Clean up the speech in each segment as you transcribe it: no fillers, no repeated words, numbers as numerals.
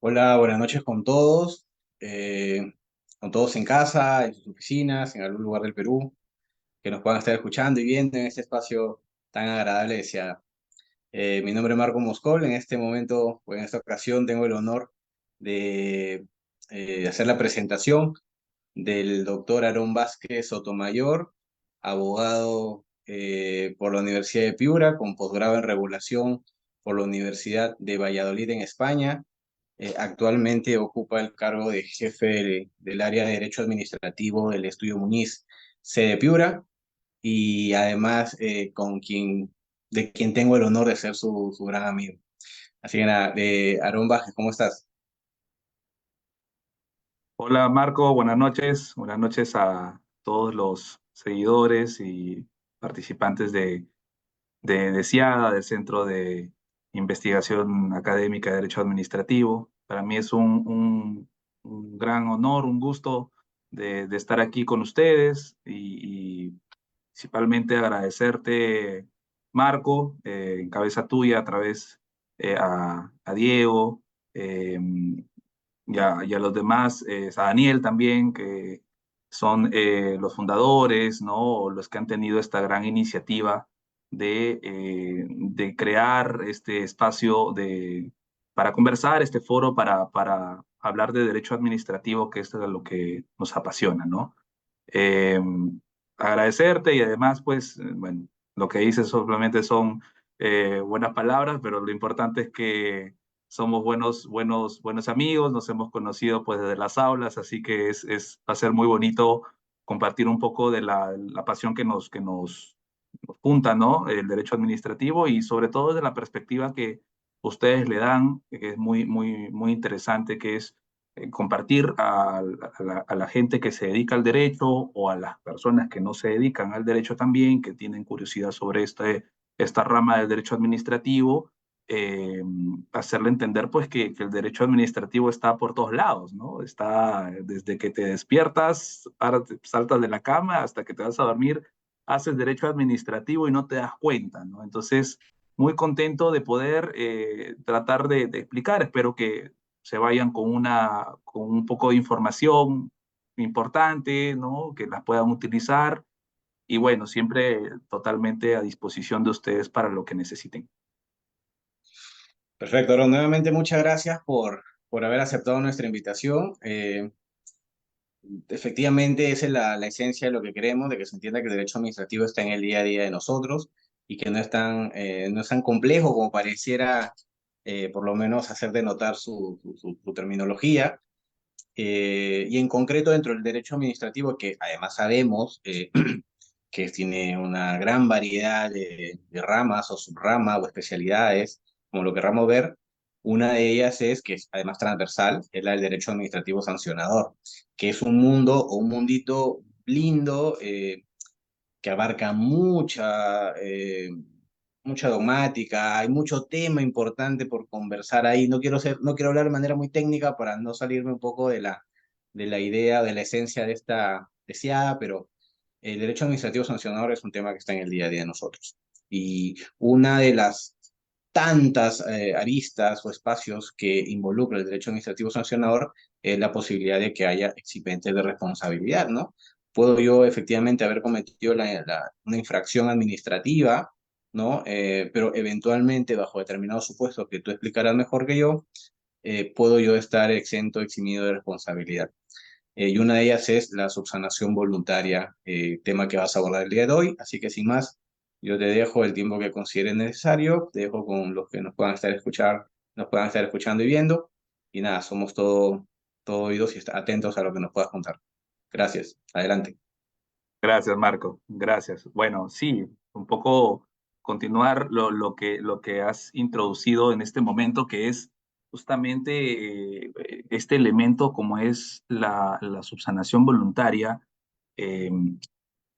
Hola, buenas noches eh, con todos en casa, en sus oficinas, en algún lugar del Perú, que nos puedan estar escuchando y viendo en este espacio tan agradable. Decía, mi nombre es Marco Moscol. En este momento, o en esta ocasión, tengo el honor de hacer la presentación del doctor Aarón Vázquez Sotomayor, abogado por la Universidad de Piura, con posgrado en regulación por la Universidad de Valladolid en España. Actualmente ocupa el cargo de jefe del área de Derecho Administrativo del Estudio Muniz, sede Piura, y además de quien tengo el honor de ser su gran amigo. Así que nada, Aarón Vázquez, ¿cómo estás? Hola Marco, buenas noches a todos los seguidores y participantes de CIADA, del Centro de Investigación Académica de Derecho Administrativo. Para mí es un gran honor, un gusto de estar aquí con ustedes y principalmente agradecerte, Marco, en cabeza tuya, a través a Diego. Y a los demás, a Daniel también, que son los fundadores, ¿no? O los que han tenido esta gran iniciativa de crear este espacio para conversar, este foro para hablar de derecho administrativo, que esto es lo que nos apasiona, ¿no? Eh, Agradecerte y además, pues, bueno, lo que dices solamente son buenas palabras, pero lo importante es que somos buenos amigos, nos hemos conocido pues desde las aulas, así que va a ser muy bonito compartir un poco de la pasión nos junta, ¿no? El derecho administrativo y sobre todo de la perspectiva que ustedes le dan, que es muy interesante, que es compartir a la gente que se dedica al derecho o a las personas que no se dedican al derecho también, que tienen curiosidad sobre esta rama del derecho administrativo, eh, hacerle entender pues que el derecho administrativo está por todos lados, ¿no? Está desde que te despiertas, saltas de la cama hasta que te vas a dormir, haces derecho administrativo y no te das cuenta, ¿no? Entonces, muy contento de poder tratar de explicar, espero que se vayan con un poco de información importante, ¿no? Que las puedan utilizar y bueno, siempre totalmente a disposición de ustedes para lo que necesiten. Perfecto, Aarón. Nuevamente muchas gracias por haber aceptado nuestra invitación. Efectivamente, esa es la esencia de lo que queremos, de que se entienda que el derecho administrativo está en el día a día de nosotros y que no es tan complejo como pareciera, por lo menos, hacer de notar su terminología. Y en concreto, dentro del derecho administrativo, que además sabemos que tiene una gran variedad de ramas o subramas o especialidades, como lo querramos ver. Una de ellas es, que es además transversal, es la del derecho administrativo sancionador, que es un mundo o un mundito lindo, que abarca mucha dogmática, hay mucho tema importante por conversar ahí. No quiero hablar de manera muy técnica para no salirme un poco de la idea, de la esencia de esta deseada, pero el derecho administrativo sancionador es un tema que está en el día a día de nosotros. Y una de las tantas aristas o espacios que involucra el derecho administrativo sancionador es la posibilidad de que haya exipentes de responsabilidad, ¿no? Puedo yo efectivamente haber cometido una infracción administrativa, ¿no? Pero eventualmente, bajo determinados supuestos que tú explicarás mejor que yo, puedo yo estar exento, eximido de responsabilidad. Y una de ellas es la subsanación voluntaria, tema que vas a abordar el día de hoy. Así que sin más, yo te dejo el tiempo que consideres necesario, te dejo con los que nos puedan estar escuchando y viendo. Y nada, somos todo oídos y atentos a lo que nos puedas contar. Gracias. Adelante. Gracias, Marco. Gracias. Bueno, sí, un poco continuar lo que has introducido en este momento, que es justamente este elemento como es la subsanación voluntaria. eh,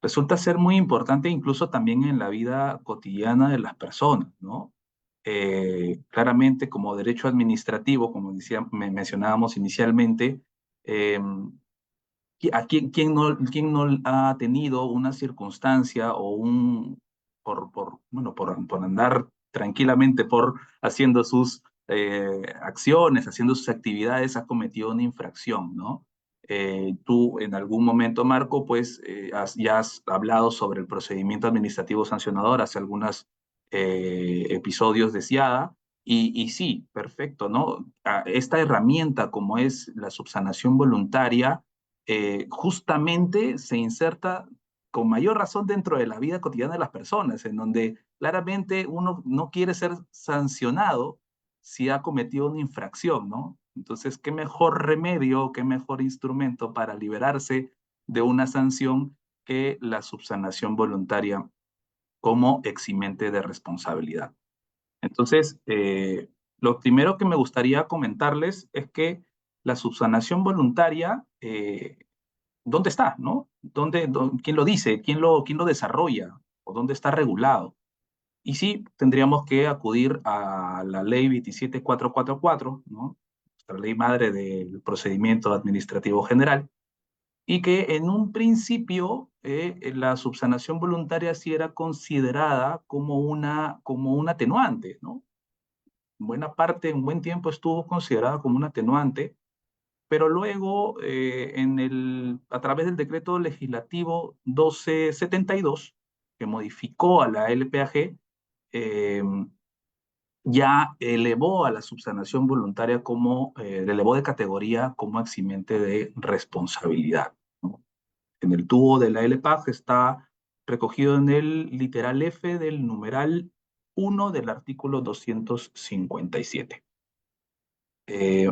Resulta ser muy importante incluso también en la vida cotidiana de las personas, ¿no? Claramente como derecho administrativo, como mencionábamos inicialmente, eh, ¿a quién no ha tenido una circunstancia o bueno, por andar tranquilamente haciendo acciones, haciendo sus actividades, ha cometido una infracción, ¿no? Tú en algún momento, Marco, pues ya has hablado sobre el procedimiento administrativo sancionador hace algunos episodios de SIADA, y sí, perfecto, ¿no? Esta herramienta como es la subsanación voluntaria, justamente se inserta con mayor razón dentro de la vida cotidiana de las personas, en donde claramente uno no quiere ser sancionado si ha cometido una infracción, ¿no? Entonces, ¿qué mejor remedio, qué mejor instrumento para liberarse de una sanción que la subsanación voluntaria como eximente de responsabilidad? Entonces, lo primero que me gustaría comentarles es que la subsanación voluntaria, ¿dónde está, no? ¿Quién lo dice? ¿Quién lo desarrolla? ¿O dónde está regulado? Y sí, tendríamos que acudir a la ley 27444, ¿no? Nuestra ley madre del procedimiento administrativo general, y que en un principio la subsanación voluntaria sí era considerada como un atenuante, ¿no? En buena parte, en buen tiempo estuvo considerada como un atenuante, pero luego a través del decreto legislativo 1272, que modificó a la LPAG, eh, ya elevó a la subsanación voluntaria le elevó de categoría como eximente de responsabilidad, ¿no? En el tubo de la LPAG está recogido en el literal F del numeral 1 del artículo 257.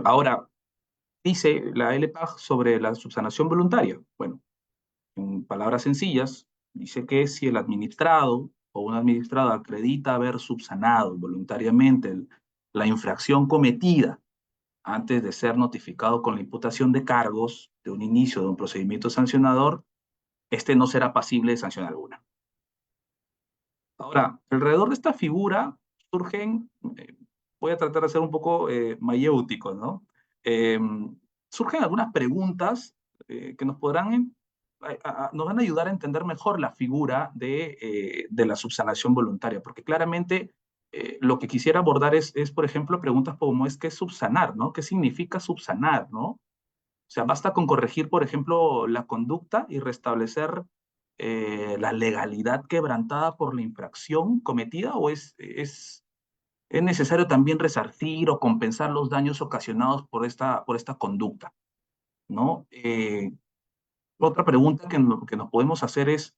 Ahora, dice la LPAG sobre la subsanación voluntaria. Bueno, en palabras sencillas, dice que si el administrado o un administrado acredita haber subsanado voluntariamente la infracción cometida antes de ser notificado con la imputación de cargos de un inicio de un procedimiento sancionador, este no será pasible de sanción alguna. Ahora, alrededor de esta figura surgen, voy a tratar de ser un poco mayéutico, ¿no? Eh, Surgen algunas preguntas que nos van a ayudar a entender mejor la figura de la subsanación voluntaria, porque claramente lo que quisiera abordar es, por ejemplo, preguntas como ¿qué es subsanar, ¿no? ¿Qué significa subsanar, ¿no? O sea, basta con corregir, por ejemplo, la conducta y restablecer la legalidad quebrantada por la infracción cometida, o es necesario también resarcir o compensar los daños ocasionados por esta conducta, ¿no? Otra pregunta que nos podemos hacer es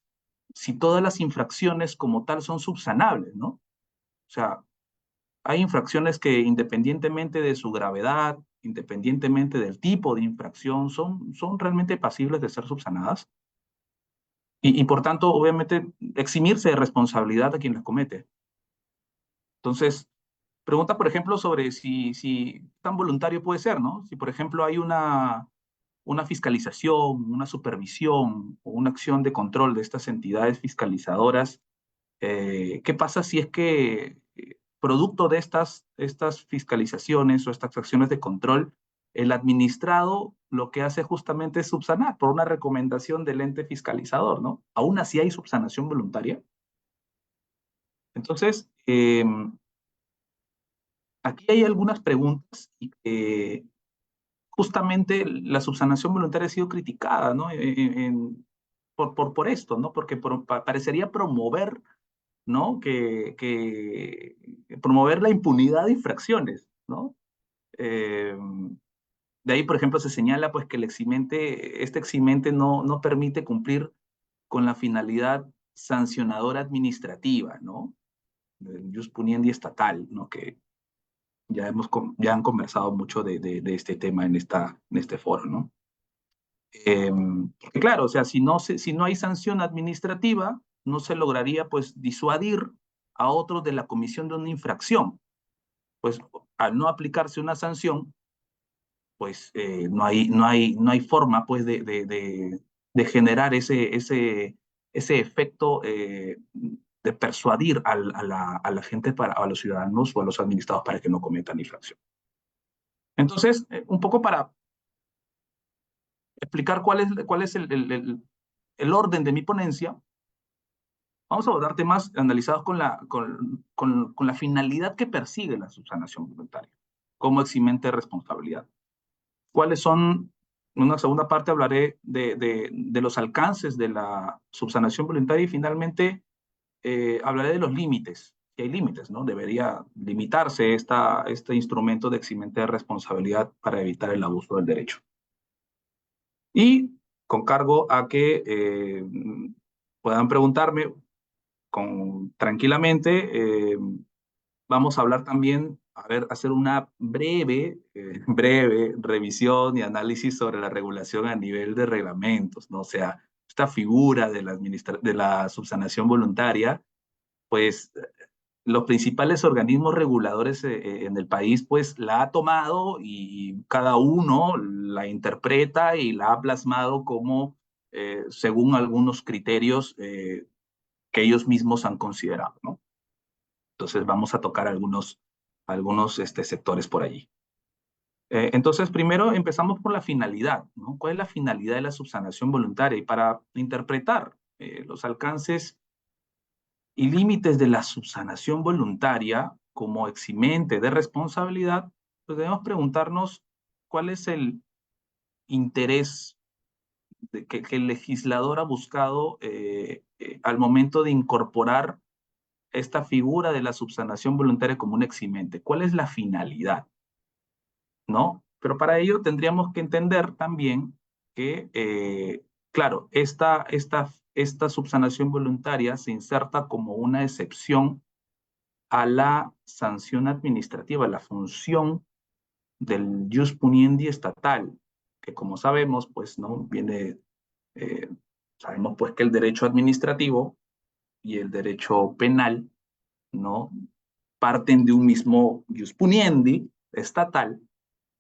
si todas las infracciones como tal son subsanables, ¿no? O sea, hay infracciones que independientemente de su gravedad, independientemente del tipo de infracción, son realmente pasibles de ser subsanadas. Y por tanto, obviamente, eximirse de responsabilidad a quien las comete. Entonces, pregunta, por ejemplo, sobre si tan voluntario puede ser, ¿no? Si, por ejemplo, hay una fiscalización, una supervisión o una acción de control de estas entidades fiscalizadoras, ¿qué pasa si es que producto de estas fiscalizaciones o estas acciones de control, el administrado lo que hace justamente es subsanar por una recomendación del ente fiscalizador, ¿no? Aún así hay subsanación voluntaria. Entonces, aquí hay algunas preguntas y que justamente la subsanación voluntaria ha sido criticada, ¿no? Por esto, ¿no? Porque parecería promover, ¿no? Que promover la impunidad de infracciones, ¿no? Eh, de ahí, por ejemplo, se señala pues que este eximente no permite cumplir con la finalidad sancionadora administrativa, ¿no? Del jus puniendi estatal, ¿no? Que ya han conversado mucho de este tema en este foro, ¿no? Porque claro, o sea, si no hay sanción administrativa, no se lograría pues disuadir a otros de la comisión de una infracción. Pues al no aplicarse una sanción, pues no hay forma pues de generar ese efecto de persuadir a la gente, a los ciudadanos o a los administrados para que no cometan infracción. Entonces, un poco para explicar cuál es el orden de mi ponencia, vamos a abordar temas analizados con la finalidad que persigue la subsanación voluntaria. como eximente de responsabilidad. ¿Cuáles son? En una segunda parte hablaré de los alcances de la subsanación voluntaria y finalmente hablaré de los límites. Que hay límites, ¿no? Debería limitarse este instrumento de eximente de responsabilidad para evitar el abuso del derecho. Y con cargo a que puedan preguntarme tranquilamente, vamos a hablar también, a ver, hacer una breve revisión y análisis sobre la regulación a nivel de reglamentos, ¿no? O sea, esta figura de la subsanación voluntaria, pues los principales organismos reguladores en el país, pues la ha tomado y cada uno la interpreta y la ha plasmado como según algunos criterios que ellos mismos han considerado, ¿no? Entonces vamos a tocar algunos sectores por allí. Entonces, primero empezamos por la finalidad, ¿no? ¿Cuál es la finalidad de la subsanación voluntaria? Y para interpretar los alcances y límites de la subsanación voluntaria como eximente de responsabilidad, pues debemos preguntarnos cuál es el interés que el legislador ha buscado al momento de incorporar esta figura de la subsanación voluntaria como un eximente. ¿Cuál es la finalidad? ¿No? Pero para ello tendríamos que entender también que, claro, esta subsanación voluntaria se inserta como una excepción a la sanción administrativa, la función del jus puniendi estatal, que como sabemos, pues, ¿no? Eh, sabemos pues que el derecho administrativo y el derecho penal, ¿no? Parten de un mismo jus puniendi estatal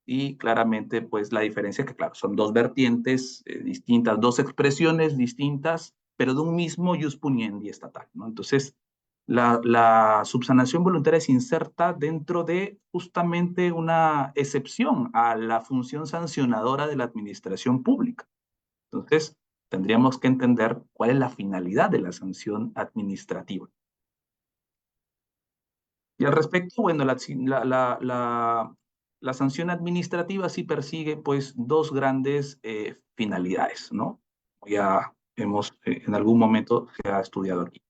y claramente pues la diferencia es que claro, son dos vertientes distintas, dos expresiones distintas, pero de un mismo jus puniendi estatal, ¿no? Entonces, la subsanación voluntaria se inserta dentro de justamente una excepción a la función sancionadora de la administración pública. Entonces, tendríamos que entender cuál es la finalidad de la sanción administrativa. Y al respecto, bueno, la sanción administrativa sí persigue pues dos grandes finalidades, ¿no? Ya en algún momento se ha estudiado aquí.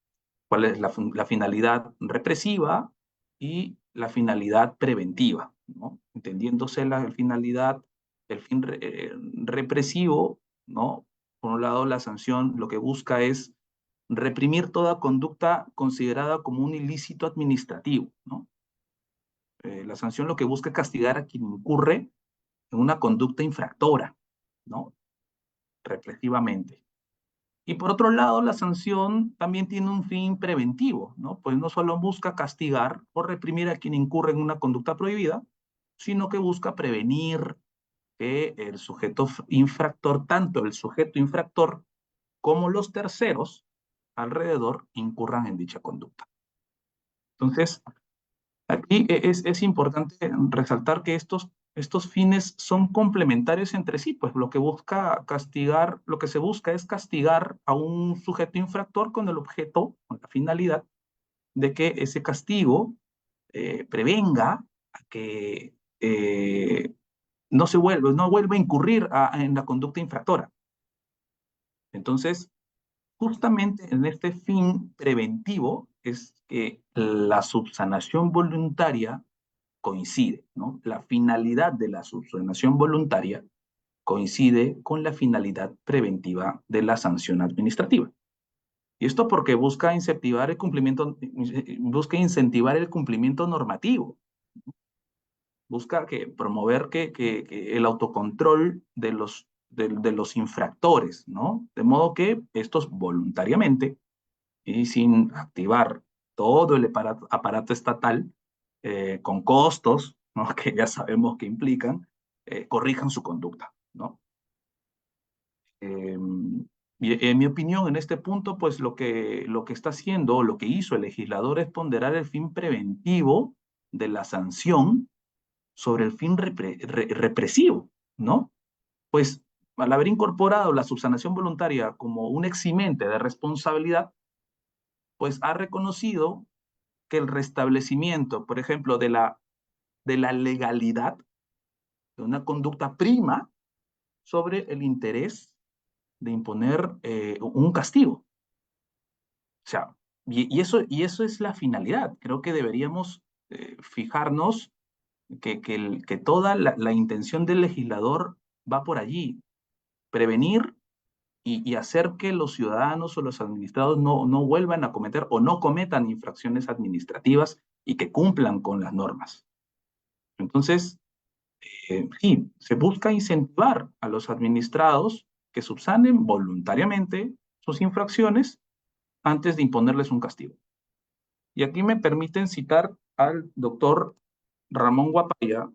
¿Cuál es la finalidad represiva y la finalidad preventiva, ¿no? Entendiéndose la finalidad, el fin represivo, ¿no? Por un lado, la sanción lo que busca es reprimir toda conducta considerada como un ilícito administrativo, ¿no? La sanción lo que busca es castigar a quien incurre en una conducta infractora, ¿no? Represivamente. Y por otro lado, la sanción también tiene un fin preventivo, ¿no? Pues no solo busca castigar o reprimir a quien incurre en una conducta prohibida, sino que busca prevenir que el sujeto infractor, tanto el sujeto infractor como los terceros alrededor, incurran en dicha conducta. Entonces, aquí es importante resaltar que estos fines son complementarios entre sí, pues lo que busca castigar, lo que se busca es castigar a un sujeto infractor con el objeto, con la finalidad de que ese castigo prevenga a que no vuelva a incurrir en la conducta infractora. Entonces, justamente en este fin preventivo es que la subsanación voluntaria coincide, ¿no? La finalidad de la subsanación voluntaria coincide con la finalidad preventiva de la sanción administrativa. Y esto porque busca incentivar el cumplimiento normativo, busca promover que el autocontrol de los infractores, ¿no? De modo que estos voluntariamente y sin activar todo el aparato estatal con costos, ¿no? Que ya sabemos que implican, corrijan su conducta, ¿no? Y en mi opinión, en este punto, pues lo que está haciendo, lo que hizo el legislador es ponderar el fin preventivo de la sanción sobre el fin represivo, ¿no? Pues al haber incorporado la subsanación voluntaria como un eximente de responsabilidad, pues ha reconocido que el restablecimiento, por ejemplo, de la legalidad de una conducta prima sobre el interés de imponer un castigo. O sea, y eso es la finalidad. Creo que deberíamos fijarnos que toda la intención del legislador va por allí, prevenir y hacer que los ciudadanos o los administrados no vuelvan a cometer o no cometan infracciones administrativas y que cumplan con las normas. Entonces, sí, se busca incentivar a los administrados que subsanen voluntariamente sus infracciones antes de imponerles un castigo. Y aquí me permiten citar al doctor Ramón Guapaya,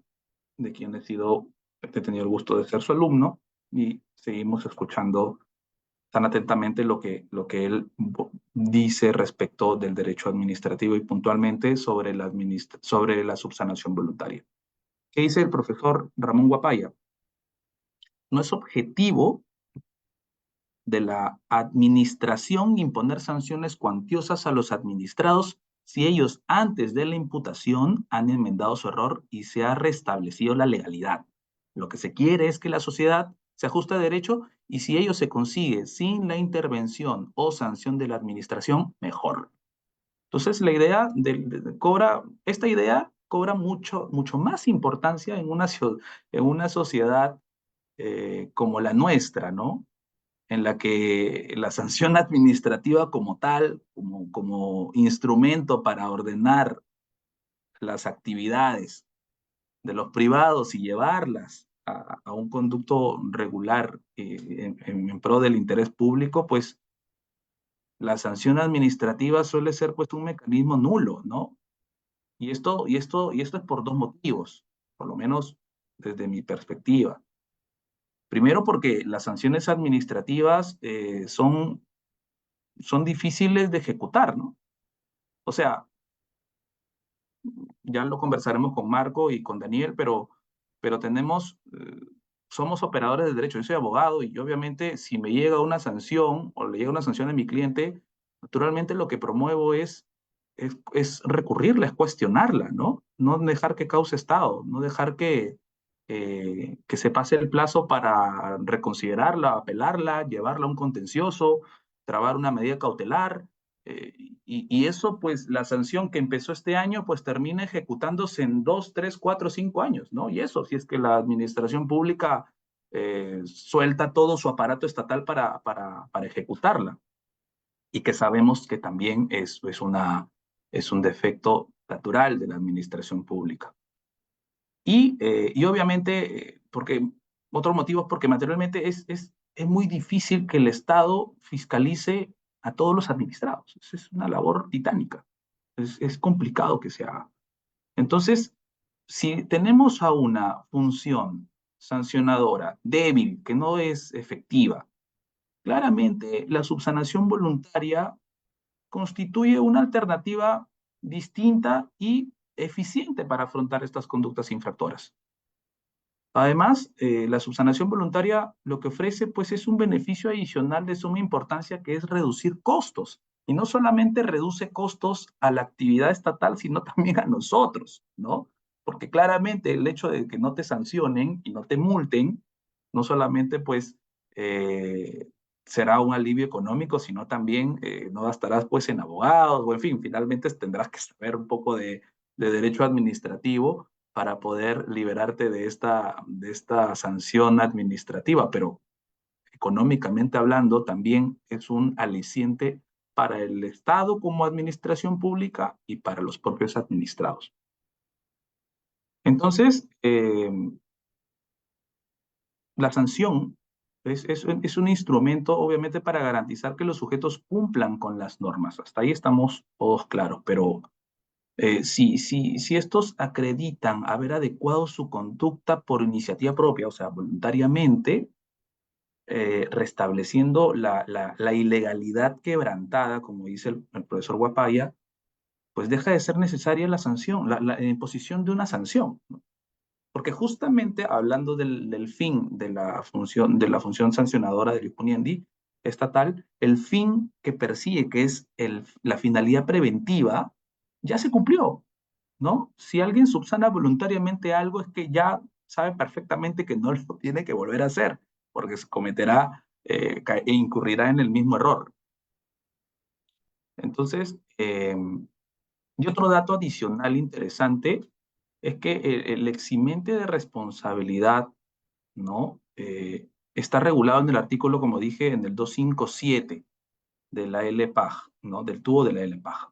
de quien he tenido el gusto de ser su alumno, y seguimos escuchando tan atentamente lo que él dice respecto del derecho administrativo y puntualmente sobre la subsanación voluntaria. ¿Qué dice el profesor Ramón Guapaya? No es objetivo de la administración imponer sanciones cuantiosas a los administrados si ellos antes de la imputación han enmendado su error y se ha restablecido la legalidad. Lo que se quiere es que la sociedad se ajuste a derecho y si ello se consigue sin la intervención o sanción de la administración, mejor. Entonces, la idea esta idea cobra mucho más importancia en una sociedad como la nuestra, ¿no? En la que la sanción administrativa como tal, como instrumento para ordenar las actividades de los privados y llevarlas a un conducto regular en pro del interés público, pues la sanción administrativa suele ser pues un mecanismo nulo, ¿no? Y esto es por dos motivos, por lo menos desde mi perspectiva. Primero, porque las sanciones administrativas son difíciles de ejecutar, ¿no? O sea, ya lo conversaremos con Marco y con Daniel, pero somos operadores de derecho. Yo soy abogado y obviamente si me llega una sanción o le llega una sanción a mi cliente, naturalmente lo que promuevo es recurrirla, es cuestionarla, ¿no? No dejar que cause estado, no dejar que se pase el plazo para reconsiderarla, apelarla, llevarla a un contencioso, trabar una medida cautelar. eh, y eso, pues, la sanción que empezó este año, pues termina ejecutándose en 2, 3, 4, 5 años, ¿no? Y eso, si es que la administración pública suelta todo su aparato estatal para ejecutarla. Y que sabemos que también es un defecto natural de la administración pública. Y obviamente, otro motivo es porque materialmente es muy difícil que el Estado fiscalice a todos los administrados. Es una labor titánica. Es complicado que se haga. Entonces, si tenemos a una función sancionadora débil, que no es efectiva, claramente la subsanación voluntaria constituye una alternativa distinta y eficiente para afrontar estas conductas infractoras. Además, la subsanación voluntaria lo que ofrece pues es un beneficio adicional de suma importancia que es reducir costos. Y no solamente reduce costos a la actividad estatal, sino también a nosotros, ¿no? Porque claramente el hecho de que no te sancionen y no te multen, no solamente pues será un alivio económico, sino también no gastarás pues en abogados o en fin, finalmente tendrás que saber un poco de derecho administrativo para poder liberarte de esta sanción administrativa, pero económicamente hablando también es un aliciente para el Estado como administración pública y para los propios administrados. Entonces, la sanción es un instrumento obviamente para garantizar que los sujetos cumplan con las normas. Hasta ahí estamos todos claros, pero si estos acreditan haber adecuado su conducta por iniciativa propia, o sea, voluntariamente, restableciendo la ilegalidad quebrantada, como dice el profesor Guapaya, pues deja de ser necesaria la sanción, la imposición de una sanción, ¿no? Porque justamente hablando del fin de la función sancionadora del IPUNIENDI estatal, el fin que persigue, que es la finalidad preventiva, ya se cumplió. ¿no? Si alguien subsana voluntariamente algo, es que ya sabe perfectamente que no lo tiene que volver a hacer, porque se cometerá e incurrirá en el mismo error. Entonces, y otro dato adicional interesante es que el eximente de responsabilidad, ¿no? Está regulado en el artículo, como dije, en el 257 de la LPAG, ¿no? Del tubo de la LPAG.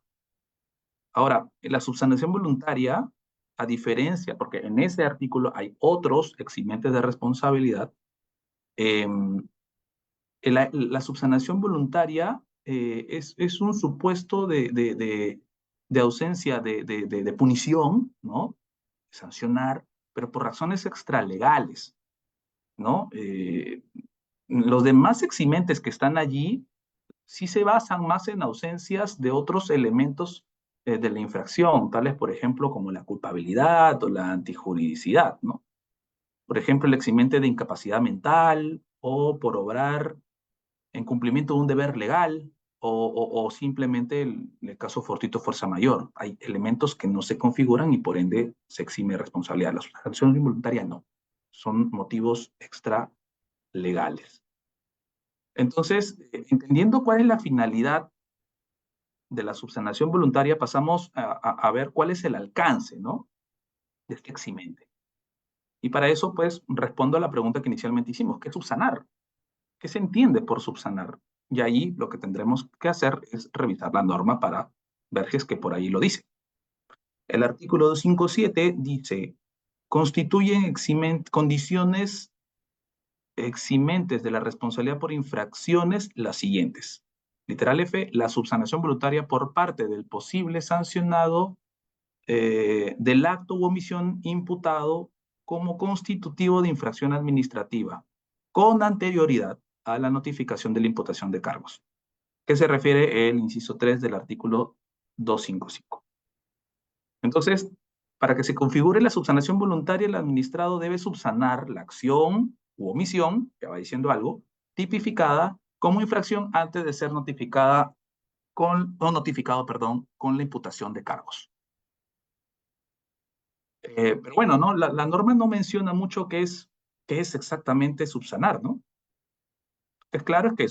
Ahora, la subsanación voluntaria, a diferencia, porque en ese artículo hay otros eximentes de responsabilidad, eh, la subsanación voluntaria es un supuesto de ausencia de punición, ¿no? Sancionar, pero por razones extralegales, ¿no? Los demás eximentes que están allí sí se basan más en ausencias de otros elementos de la infracción, tales, por ejemplo, como la culpabilidad o la antijuridicidad, ¿no? Por ejemplo, el eximente de incapacidad mental o por obrar en cumplimiento de un deber legal o simplemente el caso fortuito fuerza mayor. Hay elementos que no se configuran y por ende se exime responsabilidad. La subsanación involuntaria no. Son motivos extra legales. Entonces, entendiendo cuál es la finalidad de la subsanación voluntaria, pasamos a ver cuál es el alcance, ¿no? De este eximente. Y para eso, pues, respondo a la pregunta que inicialmente hicimos, ¿qué es subsanar? ¿Qué se entiende por subsanar? Y ahí lo que tendremos que hacer es revisar la norma para ver si es que por ahí lo dice. El artículo 257 dice, constituyen condiciones eximentes de la responsabilidad por infracciones las siguientes. Literal F, la subsanación voluntaria por parte del posible sancionado del acto u omisión imputado como constitutivo de infracción administrativa, con anterioridad a la notificación de la imputación de cargos, que se refiere el inciso 3 del artículo 255. Entonces, para que se configure la subsanación voluntaria, el administrado debe subsanar la acción u omisión, ya va diciendo algo, tipificada como infracción antes de ser notificada o notificado, perdón, con la imputación de cargos. Pero bueno, ¿no? La norma no menciona mucho qué es exactamente subsanar, ¿no? Es claro que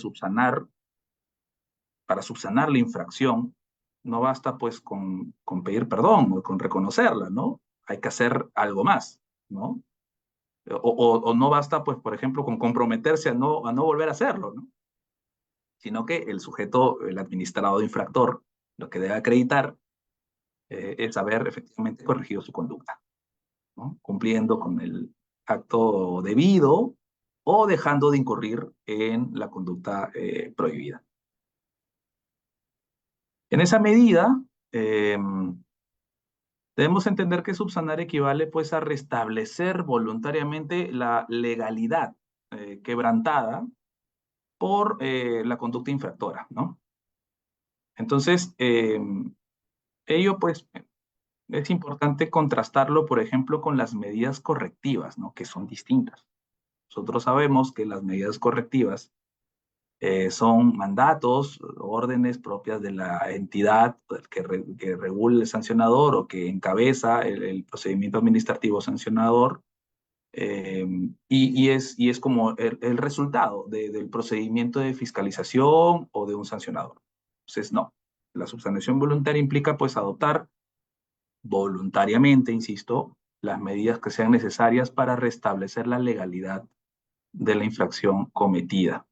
para subsanar la infracción, no basta pues con pedir perdón o con reconocerla, ¿no? Hay que hacer algo más, ¿no? O no basta pues, por ejemplo, con comprometerse a no volver a hacerlo, ¿no? Sino que el sujeto, el administrado infractor, lo que debe acreditar es haber efectivamente corregido su conducta, ¿no? Cumpliendo con el acto debido o dejando de incurrir en la conducta prohibida. En esa medida, eh, debemos entender que subsanar equivale pues a restablecer voluntariamente la legalidad quebrantada por la conducta infractora, ¿no? Entonces, ello pues es importante contrastarlo, por ejemplo, con las medidas correctivas, ¿no? Que son distintas. Nosotros sabemos que las medidas correctivas son mandatos, órdenes propias de la entidad que regule el sancionador o que encabeza el procedimiento administrativo sancionador, y es como el resultado del procedimiento de fiscalización o de un sancionador. Entonces, no, la subsanación voluntaria implica pues adoptar voluntariamente, insisto, las medidas que sean necesarias para restablecer la legalidad de la infracción cometida.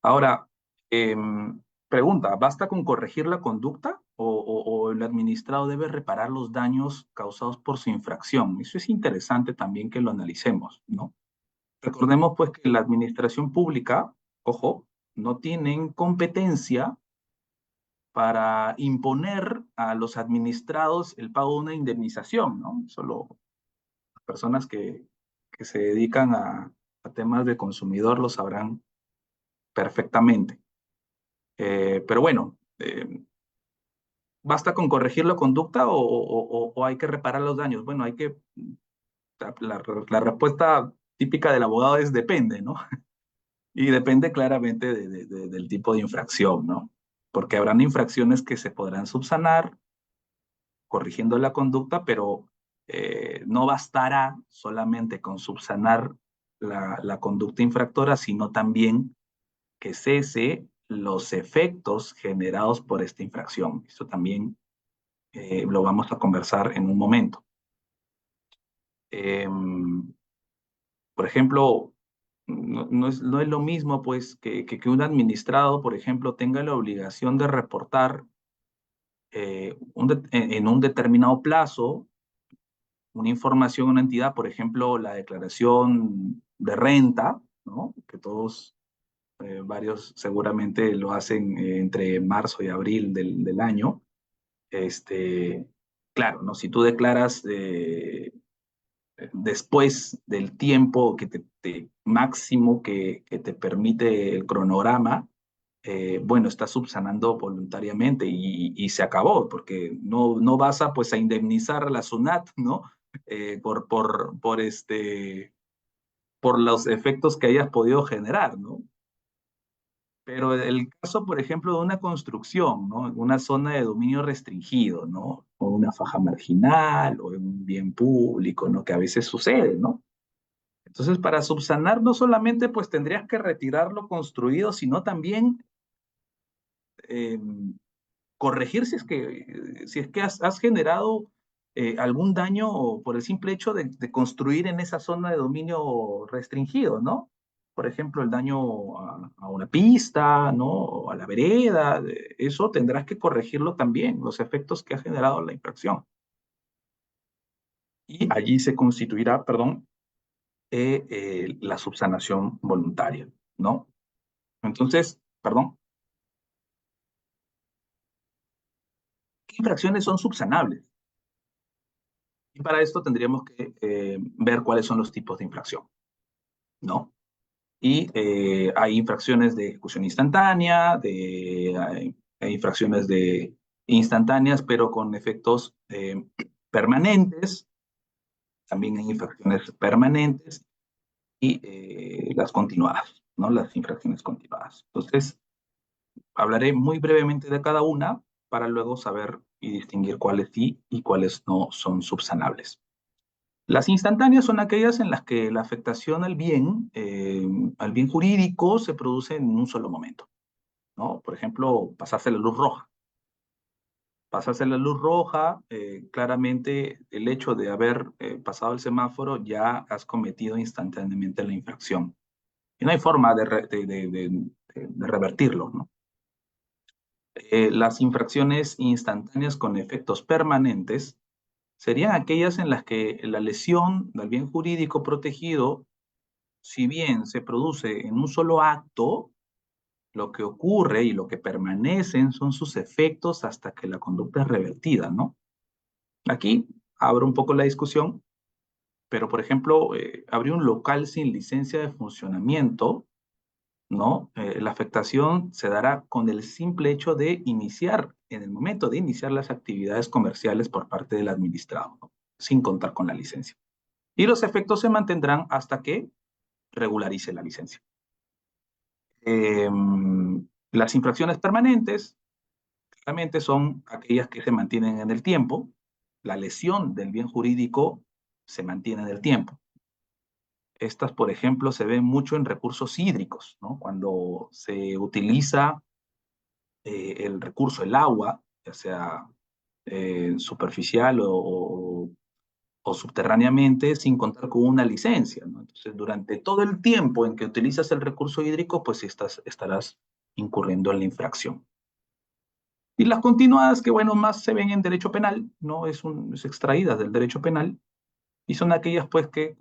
Ahora, pregunta, ¿basta con corregir la conducta o el administrado debe reparar los daños causados por su infracción? Eso es interesante también que lo analicemos, ¿no? Recordemos pues que la administración pública, ojo, no tienen competencia para imponer a los administrados el pago de una indemnización, ¿no? Solo personas que se dedican a temas de consumidor lo sabrán perfectamente. Pero bueno, ¿basta con corregir la conducta o hay que reparar los daños? Bueno, hay que, la respuesta típica del abogado es depende, ¿no? Y depende claramente del tipo de infracción, ¿no? Porque habrán infracciones que se podrán subsanar, corrigiendo la conducta, pero no bastará solamente con subsanar la conducta infractora, sino también que cese los efectos generados por esta infracción. Esto también lo vamos a conversar en un momento. Por ejemplo, no es lo mismo pues que un administrado, por ejemplo, tenga la obligación de reportar en un determinado plazo una información a una entidad, por ejemplo, la declaración de renta, ¿no? Que todos, varios seguramente lo hacen entre marzo y abril del año. Claro, ¿no? Si tú declaras después del tiempo máximo que te permite el cronograma, bueno, estás subsanando voluntariamente y se acabó, porque no vas a, pues, a indemnizar a la SUNAT, ¿no? Por los efectos que hayas podido generar, ¿no? Pero el caso, por ejemplo, de una construcción, ¿no? En una zona de dominio restringido, ¿no? O una faja marginal, o en un bien público, ¿no? Que a veces sucede, ¿no? Entonces, para subsanar, no solamente pues tendrías que retirar lo construido, sino también eh, corregir si es que has generado algún daño por el simple hecho de construir en esa zona de dominio restringido, ¿no? Por ejemplo, el daño a una pista, ¿no? O a la vereda, eso tendrás que corregirlo también, los efectos que ha generado la infracción. Y allí se constituirá, perdón, la subsanación voluntaria, ¿no? Entonces, perdón, ¿qué infracciones son subsanables? Y para esto tendríamos que ver cuáles son los tipos de infracción, ¿no? Y hay infracciones de ejecución instantánea, hay infracciones de instantáneas, pero con efectos permanentes. También hay infracciones permanentes y las continuadas, ¿no? Las infracciones continuadas. Entonces, hablaré muy brevemente de cada una para luego saber y distinguir cuáles sí y cuáles no son subsanables. Las instantáneas son aquellas en las que la afectación al bien jurídico se produce en un solo momento, ¿no? Por ejemplo, pasarse la luz roja. Pasarse la luz roja, claramente el hecho de haber pasado el semáforo ya has cometido instantáneamente la infracción. Y no hay forma de revertirlo, ¿no? Las infracciones instantáneas con efectos permanentes serían aquellas en las que la lesión del bien jurídico protegido, si bien se produce en un solo acto, lo que ocurre y lo que permanecen son sus efectos hasta que la conducta es revertida, ¿no? Aquí abro un poco la discusión, pero por ejemplo, abrir un local sin licencia de funcionamiento, ¿no? La afectación se dará con el simple hecho de iniciar, en el momento de iniciar las actividades comerciales por parte del administrado, ¿no? Sin contar con la licencia. Y los efectos se mantendrán hasta que regularice la licencia. Eh, las infracciones permanentes, claramente, son aquellas que se mantienen en el tiempo. La lesión del bien jurídico se mantiene en el tiempo. Estas, por ejemplo, se ven mucho en recursos hídricos, ¿no? Cuando se utiliza el recurso, el agua, ya sea superficial o subterráneamente, sin contar con una licencia, ¿no? Entonces, durante todo el tiempo en que utilizas el recurso hídrico, pues estarás incurriendo en la infracción. Y las continuadas, que bueno, más se ven en derecho penal, ¿no? Es extraídas del derecho penal, y son aquellas pues que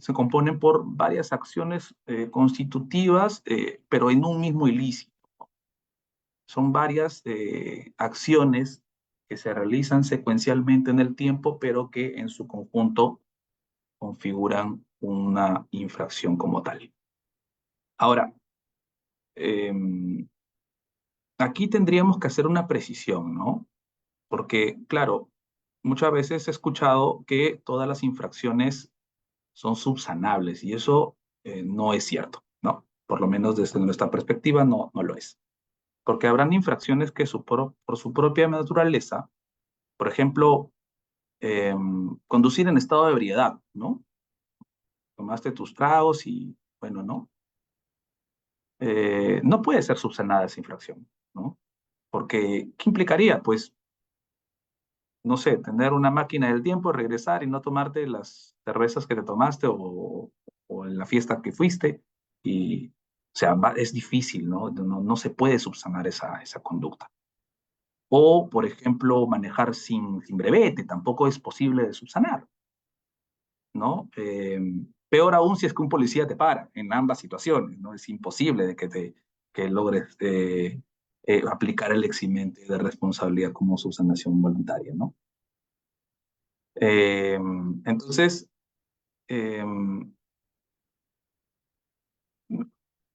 se componen por varias acciones constitutivas, pero en un mismo ilícito. Son varias acciones que se realizan secuencialmente en el tiempo, pero que en su conjunto configuran una infracción como tal. Ahora, eh, aquí tendríamos que hacer una precisión, ¿no? Porque, claro, muchas veces he escuchado que todas las infracciones son subsanables y eso no es cierto, ¿no? Por lo menos desde nuestra perspectiva no lo es. Porque habrán infracciones que por su propia naturaleza Por ejemplo, conducir en estado de ebriedad, ¿no? Tomaste tus tragos y, bueno, ¿no? No puede ser subsanada esa infracción, ¿no? Porque, ¿qué implicaría? Pues, no sé, tener una máquina del tiempo, regresar y no tomarte las cervezas que te tomaste o en la fiesta que fuiste. Y, o sea, es difícil, ¿no? No se puede subsanar esa conducta. O, por ejemplo, manejar sin brevete, tampoco es posible de subsanar, ¿no? Peor aún si es que un policía te para, en ambas situaciones, ¿no? Es imposible de que logres aplicar el eximente de responsabilidad como subsanación voluntaria, ¿no? Entonces, eh,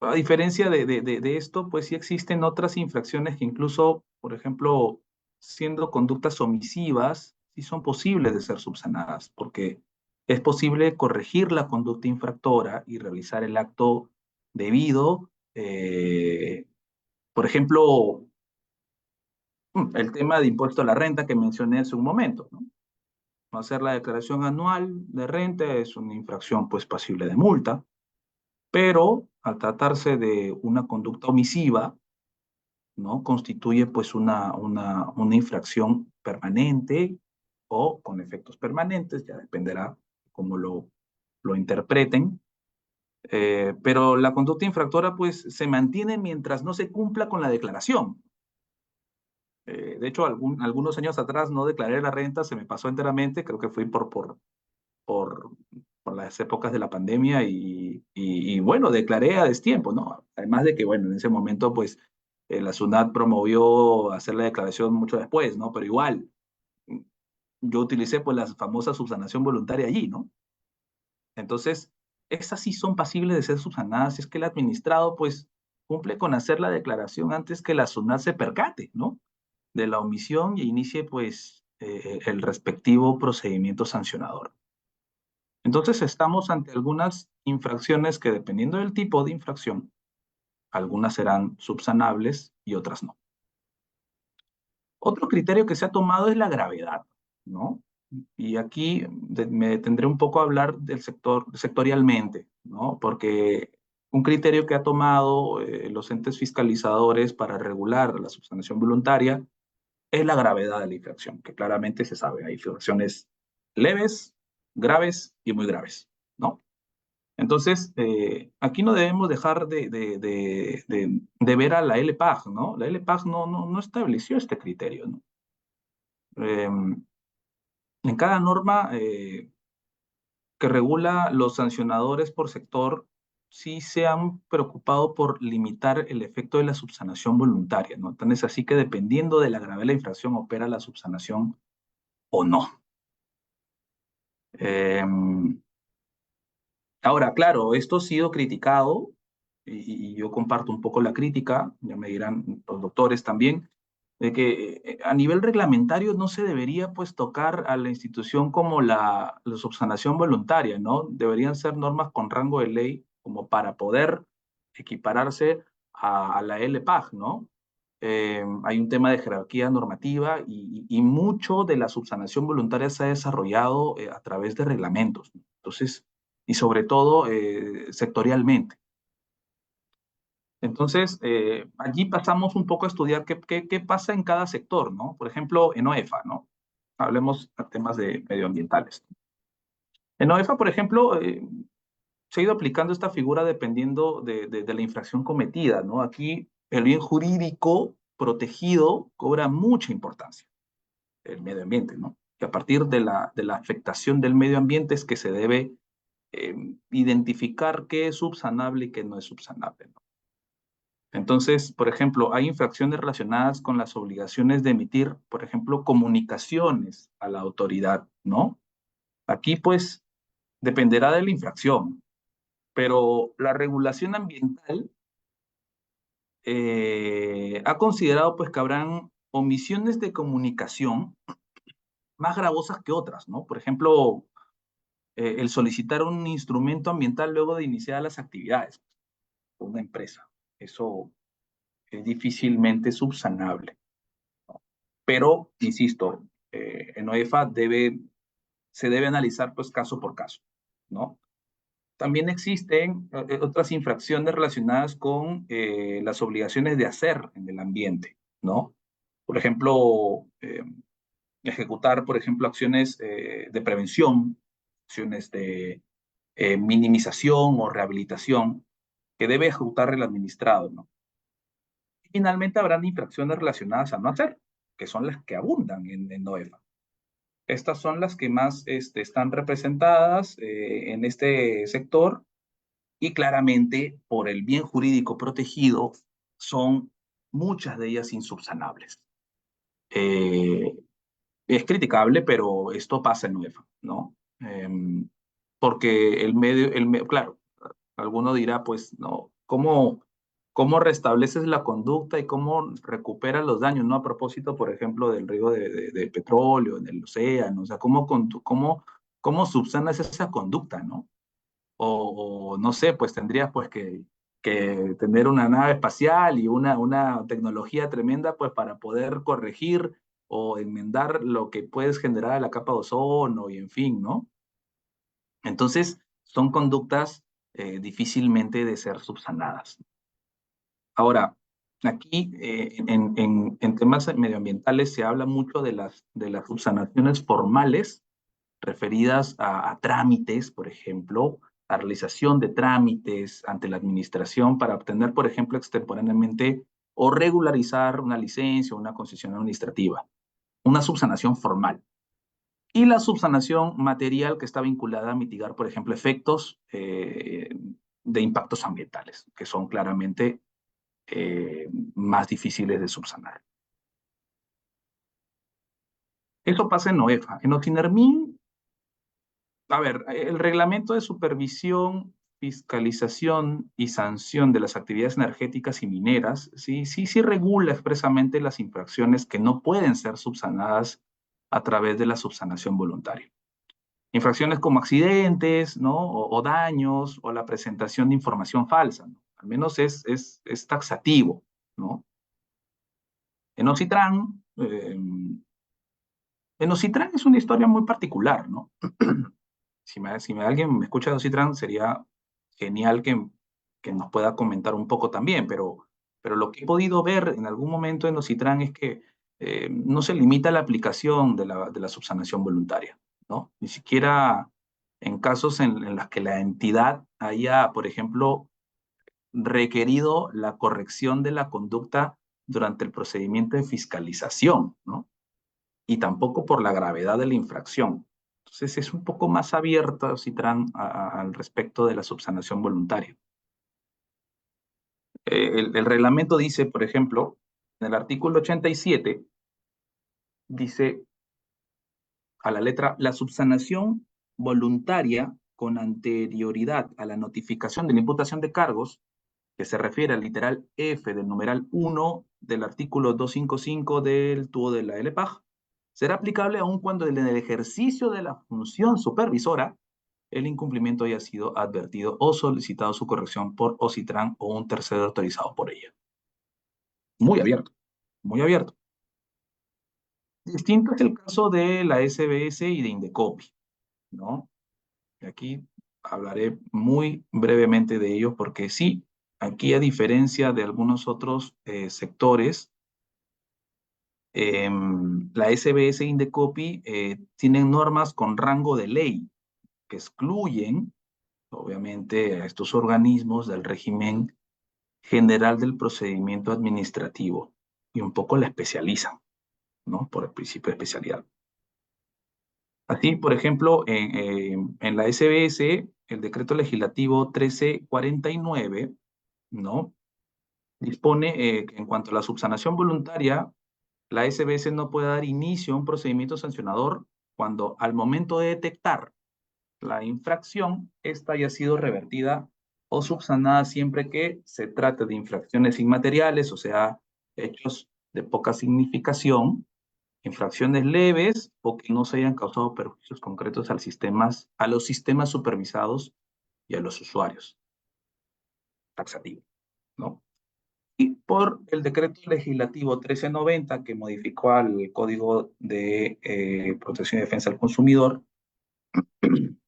a diferencia de esto, pues sí existen otras infracciones que incluso, por ejemplo, siendo conductas omisivas, sí son posibles de ser subsanadas, porque es posible corregir la conducta infractora y realizar el acto debido. Por ejemplo, el tema de impuesto a la renta que mencioné hace un momento, ¿no? No hacer la declaración anual de renta es una infracción pues pasible de multa, pero al tratarse de una conducta omisiva, ¿no? Constituye pues una infracción permanente o con efectos permanentes, ya dependerá cómo lo interpreten, pero la conducta infractora pues se mantiene mientras no se cumpla con la declaración. De hecho, algunos años atrás no declaré la renta, se me pasó enteramente, creo que fui por, por las épocas de la pandemia y bueno, declaré a destiempo, ¿no? Además de que, bueno, en ese momento, pues, la SUNAT promovió hacer la declaración mucho después, ¿no? Pero igual, yo utilicé, pues, la famosa subsanación voluntaria allí, ¿no? Entonces, esas sí son pasibles de ser subsanadas si es que el administrado, pues, cumple con hacer la declaración antes que la SUNAT se percate, ¿no? De la omisión y inicie, pues, el respectivo procedimiento sancionador. Entonces estamos ante algunas infracciones que dependiendo del tipo de infracción, algunas serán subsanables y otras no. Otro criterio que se ha tomado es la gravedad, ¿no? Y aquí me detendré un poco a hablar del sector sectorialmente, ¿no? Porque un criterio que ha tomado los entes fiscalizadores para regular la subsanación voluntaria es la gravedad de la infracción, que claramente se sabe, hay infracciones leves, graves y muy graves, ¿no? Entonces, aquí no debemos dejar de ver a la LPAG, ¿no? La LPAG no estableció este criterio, ¿no? En cada norma que regula los sancionadores por sector, sí se han preocupado por limitar el efecto de la subsanación voluntaria, ¿no? Tan es así que dependiendo de la gravedad de la infracción opera la subsanación o no. Eh, Ahora, claro, esto ha sido criticado y yo comparto un poco la crítica, ya me dirán los doctores también, de que a nivel reglamentario no se debería pues tocar a la institución como la subsanación voluntaria, ¿no? Deberían ser normas con rango de ley como para poder equipararse a la LPAG, ¿no? Hay un tema de jerarquía normativa y mucho de la subsanación voluntaria se ha desarrollado a través de reglamentos, ¿no? Entonces, y sobre todo sectorialmente. Entonces, allí pasamos un poco a estudiar qué pasa en cada sector, ¿no? Por ejemplo, en OEFA, ¿no? Hablemos de temas de medioambientales. En OEFA, por ejemplo, se ha ido aplicando esta figura dependiendo de la infracción cometida, ¿no? Aquí el bien jurídico protegido cobra mucha importancia, el medio ambiente, ¿no? Que a partir de la afectación del medio ambiente es que se debe identificar qué es subsanable y qué no es subsanable, ¿no? Entonces, por ejemplo, hay infracciones relacionadas con las obligaciones de emitir, por ejemplo, comunicaciones a la autoridad, ¿no? Aquí, pues, dependerá de la infracción, pero la regulación ambiental ha considerado, pues, que habrán omisiones de comunicación más gravosas que otras, ¿no? Por ejemplo, el solicitar un instrumento ambiental luego de iniciar las actividades por una empresa. Eso es difícilmente subsanable. Pero, insisto, en OEFA se debe analizar pues caso por caso, ¿no? También existen otras infracciones relacionadas con las obligaciones de hacer en el ambiente, ¿no? Por ejemplo, ejecutar, por ejemplo, acciones de prevención, acciones de minimización o rehabilitación que debe ejecutar el administrado, ¿no? Y finalmente habrán infracciones relacionadas a no hacer, que son las que abundan en OEFA. Estas son las que más están representadas en este sector y claramente por el bien jurídico protegido son muchas de ellas insubsanables. Eh, es criticable, pero esto pasa en UEFA, ¿no? Porque claro, alguno dirá, pues, no, ¿cómo restableces la conducta y cómo recuperas los daños, ¿no? A propósito, por ejemplo, del río de petróleo, en el océano, o sea, ¿cómo subsanas esa conducta, ¿no? O no sé, pues tendrías pues que tener una nave espacial y una tecnología tremenda pues para poder corregir o enmendar lo que puedes generar a la capa de ozono y en fin, ¿no? Entonces, son conductas difícilmente de ser subsanadas. Ahora, aquí en temas medioambientales se habla mucho de las subsanaciones formales referidas a trámites, por ejemplo, a realización de trámites ante la administración para obtener, por ejemplo, extemporáneamente o regularizar una licencia o una concesión administrativa, una subsanación formal. Y la subsanación material que está vinculada a mitigar, por ejemplo, efectos de impactos ambientales, que son claramente más difíciles de subsanar. Eso pasa en OEFA. En OTINERMIN, a ver, el reglamento de supervisión, fiscalización y sanción de las actividades energéticas y mineras, sí regula expresamente las infracciones que no pueden ser subsanadas a través de la subsanación voluntaria. Infracciones como accidentes, ¿no? O daños, o la presentación de información falsa, ¿no? Al menos es taxativo, ¿no? En OCITRAN, es una historia muy particular, ¿no? Si alguien me escucha de OCITRAN, sería genial que nos pueda comentar un poco también, pero lo que he podido ver en algún momento en OCITRAN es que no se limita a la aplicación de la subsanación voluntaria, ¿no? Ni siquiera en casos en los que la entidad haya, por ejemplo, requerido la corrección de la conducta durante el procedimiento de fiscalización, ¿no? Y tampoco por la gravedad de la infracción. Entonces es un poco más abierta Citran al respecto de la subsanación voluntaria. El reglamento dice, por ejemplo, en el artículo 87, dice a la letra, la subsanación voluntaria con anterioridad a la notificación de la imputación de cargos, que se refiere al literal F del numeral 1 del artículo 255 del tubo de la LPAG, será aplicable aun cuando en el ejercicio de la función supervisora el incumplimiento haya sido advertido o solicitado su corrección por OCITRAN o un tercero autorizado por ella. Muy abierto, muy abierto. Distinto es el caso de la SBS y de Indecopi, ¿no? Y aquí hablaré muy brevemente de ello porque sí, aquí a diferencia de algunos otros sectores, la SBS e Indecopi tienen normas con rango de ley que excluyen, obviamente, a estos organismos del régimen general del procedimiento administrativo y un poco la especializan, ¿no? Por el principio de especialidad. Así, por ejemplo, en la SBS, el decreto legislativo 1349, ¿no? Dispone que en cuanto a la subsanación voluntaria, la SBS no puede dar inicio a un procedimiento sancionador cuando al momento de detectar la infracción, esta haya sido revertida o subsanada siempre que se trate de infracciones inmateriales, o sea, hechos de poca significación, infracciones leves o que no se hayan causado perjuicios concretos a los sistemas supervisados y a los usuarios. Taxativo, ¿no? Y por el decreto legislativo 1390 que modificó al Código de Protección y Defensa del Consumidor,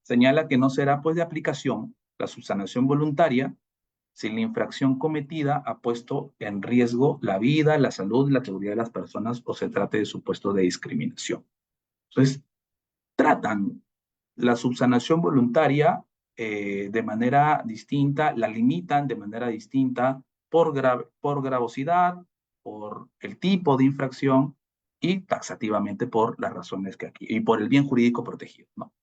señala que no será pues de aplicación la subsanación voluntaria si la infracción cometida ha puesto en riesgo la vida, la salud y la seguridad de las personas o se trate de supuesto de discriminación. Entonces, tratan la subsanación voluntaria de manera distinta, la limitan de manera distinta por gravosidad, por el tipo de infracción y taxativamente por las razones que aquí, y por el bien jurídico protegido, ¿no?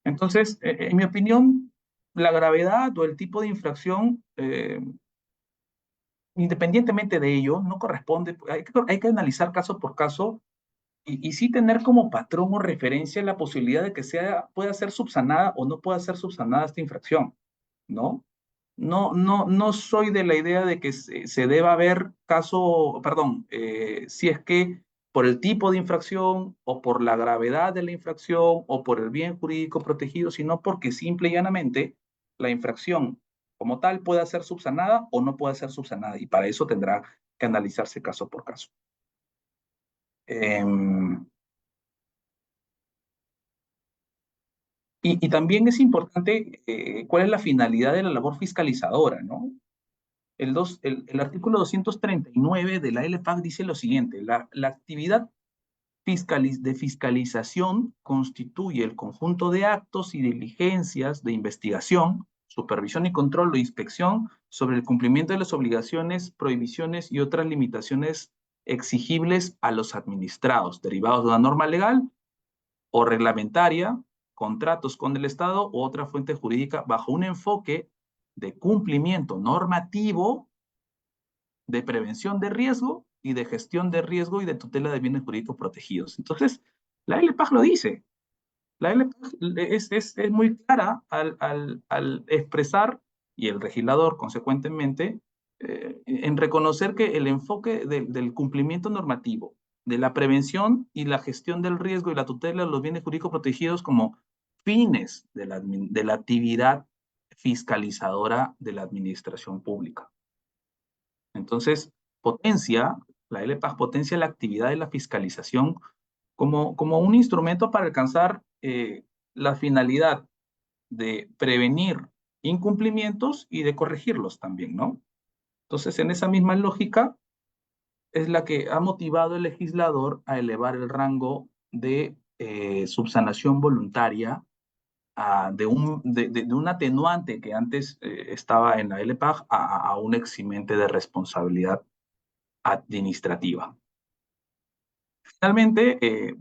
Entonces, en mi opinión, la gravedad o el tipo de infracción, independientemente de ello, no corresponde, hay que analizar caso por caso y sí tener como patrón o referencia la posibilidad de que pueda ser subsanada o no pueda ser subsanada esta infracción, ¿no? No soy de la idea de que se deba ver caso, perdón, si es que por el tipo de infracción o por la gravedad de la infracción o por el bien jurídico protegido, sino porque simple y llanamente la infracción como tal pueda ser subsanada o no pueda ser subsanada y para eso tendrá que analizarse caso por caso. Em, y también es importante cuál es la finalidad de la labor fiscalizadora, ¿no? El artículo 239 de la LPAC dice lo siguiente: la actividad de fiscalización constituye el conjunto de actos y diligencias de investigación, supervisión y control o inspección sobre el cumplimiento de las obligaciones, prohibiciones y otras limitaciones exigibles a los administrados, derivados de una norma legal o reglamentaria, contratos con el Estado u otra fuente jurídica bajo un enfoque de cumplimiento normativo, de prevención de riesgo y de gestión de riesgo y de tutela de bienes jurídicos protegidos. Entonces, la LPAG lo dice. La LPAG es muy clara al expresar, y el legislador consecuentemente, en reconocer que el enfoque del cumplimiento normativo, de la prevención y la gestión del riesgo y la tutela de los bienes jurídicos protegidos como fines de la actividad fiscalizadora de la administración pública. Entonces, la LPAG potencia la actividad de la fiscalización como un instrumento para alcanzar la finalidad de prevenir incumplimientos y de corregirlos también, ¿no? Entonces, en esa misma lógica es la que ha motivado al legislador a elevar el rango de subsanación voluntaria de un atenuante que antes estaba en la LPAG a un eximente de responsabilidad administrativa. Finalmente,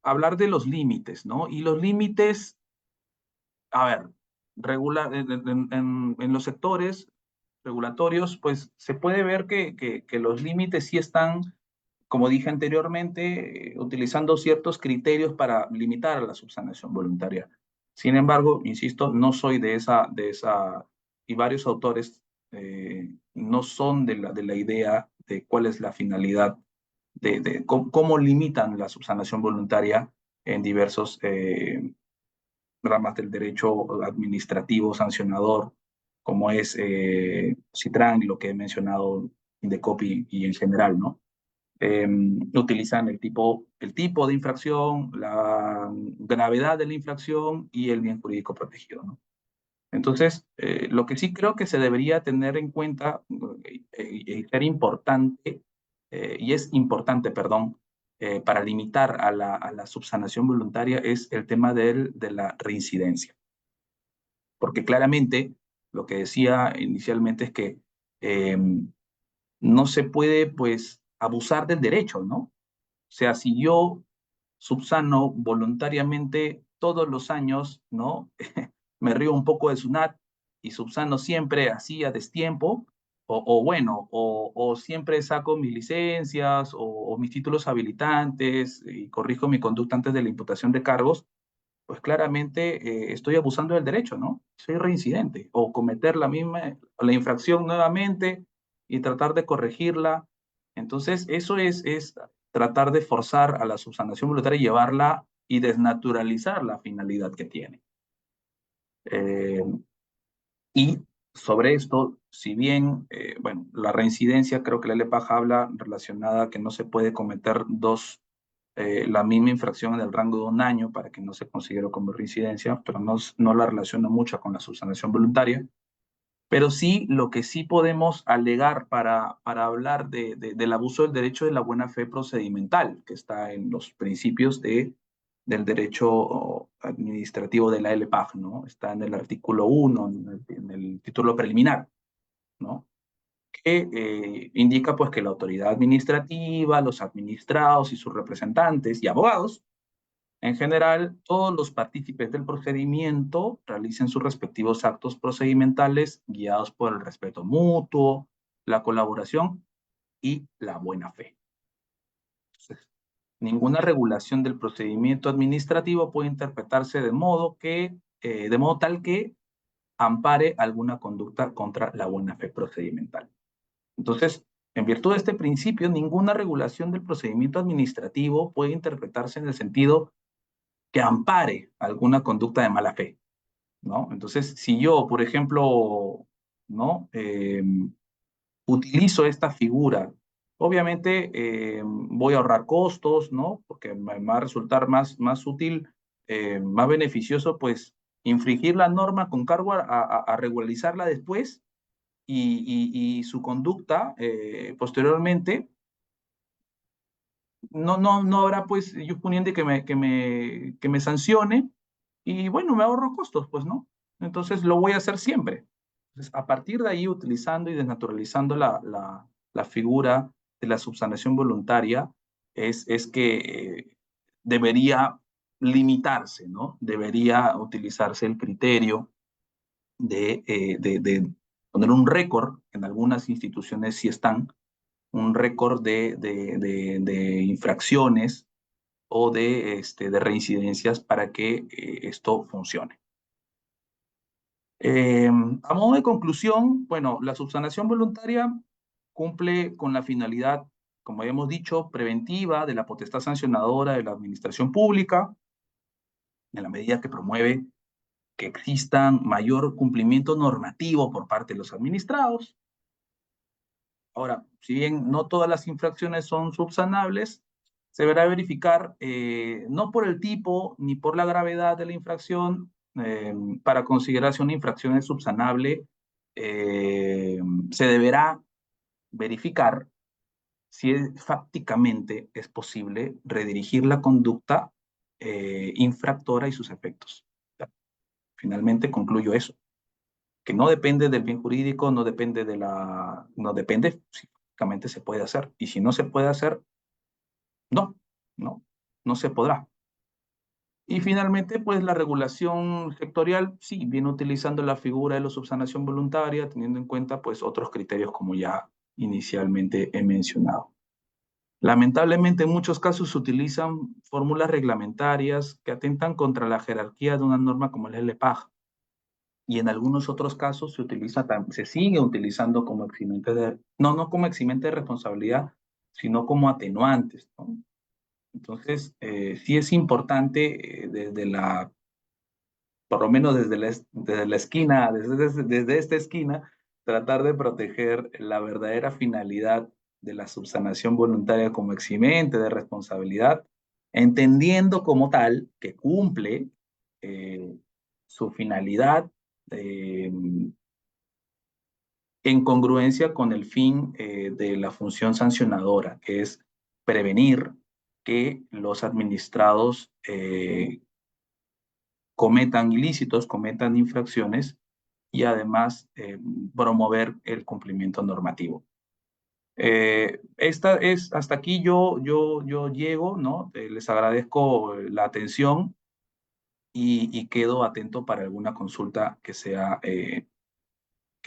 hablar de los límites, ¿no? Y los límites, a ver, en los sectores regulatorios, pues se puede ver que los límites sí están, como dije anteriormente, utilizando ciertos criterios para limitar a la subsanación voluntaria. Sin embargo, insisto, no soy y varios autores no son de la idea de cuál es la finalidad de cómo limitan la subsanación voluntaria en diversos ramas del derecho administrativo sancionador, como es CITRAN, lo que he mencionado, Indecopi y en general, ¿no? Utilizan el tipo de infracción, la gravedad de la infracción y el bien jurídico protegido, ¿no? Entonces, lo que sí creo que se debería tener en cuenta y ser importante, y es importante, perdón, para limitar a la subsanación voluntaria es el tema de la reincidencia. Porque claramente lo que decía inicialmente es que no se puede, pues, abusar del derecho, ¿no? O sea, si yo subsano voluntariamente todos los años, ¿no? Me río un poco de SUNAT y subsano siempre así a destiempo, o siempre saco mis licencias o mis títulos habilitantes y corrijo mi conducta antes de la imputación de cargos, pues claramente estoy abusando del derecho, ¿no? Soy reincidente, o cometer la infracción nuevamente y tratar de corregirla. Entonces, eso es tratar de forzar a la subsanación voluntaria y llevarla y desnaturalizar la finalidad que tiene. Y sobre esto, si bien, bueno, la reincidencia, creo que la LEPAJ habla relacionada a que no se puede cometer la misma infracción en el rango de un año para que no se considere como reincidencia, pero no la relaciona mucho con la subsanación voluntaria. Pero sí, lo que sí podemos alegar para hablar del abuso del derecho de la buena fe procedimental, que está en los principios del derecho administrativo de la LPAG, ¿no? Está en el artículo 1, en el título preliminar, ¿no? Que indica pues que la autoridad administrativa, los administrados y sus representantes y abogados en general, todos los partícipes del procedimiento realicen sus respectivos actos procedimentales guiados por el respeto mutuo, la colaboración y la buena fe. Entonces, ninguna regulación del procedimiento administrativo puede interpretarse de modo tal que ampare alguna conducta contra la buena fe procedimental. Entonces, en virtud de este principio, ninguna regulación del procedimiento administrativo puede interpretarse en el sentido que ampare alguna conducta de mala fe, ¿no? Entonces, si yo, por ejemplo, ¿no? Utilizo esta figura, obviamente voy a ahorrar costos, ¿no? Porque me va a resultar más útil, más beneficioso, pues, infringir la norma con cargo a regularizarla después y su conducta posteriormente no habrá, pues, yo poniendo que me sancione y bueno, me ahorro costos, pues, ¿no? Entonces lo voy a hacer siempre. Entonces, a partir de ahí, utilizando y desnaturalizando la figura de la subsanación voluntaria, es que debería limitarse, ¿no? Debería utilizarse el criterio de poner un récord, en algunas instituciones sí están, un récord de infracciones o de reincidencias para que esto funcione. A modo de conclusión, bueno, la subsanación voluntaria cumple con la finalidad, como habíamos dicho, preventiva de la potestad sancionadora de la administración pública, en la medida que promueve que existan mayor cumplimiento normativo por parte de los administrados. Ahora, si bien no todas las infracciones son subsanables, se deberá verificar no por el tipo ni por la gravedad de la infracción para considerar si una infracción es subsanable, se deberá verificar si fácticamente es posible redirigir la conducta infractora y sus efectos. Finalmente concluyo eso, que no depende del bien jurídico, no depende, si fácticamente se puede hacer. Y si no se puede hacer, no, no, no se podrá. Y finalmente, pues la regulación sectorial, sí, viene utilizando la figura de la subsanación voluntaria, teniendo en cuenta pues otros criterios como ya inicialmente he mencionado. Lamentablemente, en muchos casos se utilizan fórmulas reglamentarias que atentan contra la jerarquía de una norma como el LPAG, y en algunos otros casos se sigue utilizando como eximente no como eximente de responsabilidad, sino como atenuantes, ¿no? Entonces, sí es importante por lo menos desde la esquina, desde esta esquina, tratar de proteger la verdadera finalidad de la subsanación voluntaria como eximente de responsabilidad, entendiendo como tal que cumple eh, su finalidad eh, en congruencia con el fin de la función sancionadora, que es prevenir que los administrados cometan ilícitos, cometan infracciones y además promover el cumplimiento normativo. Hasta aquí yo llego, ¿no? Les agradezco la atención y quedo atento para alguna consulta que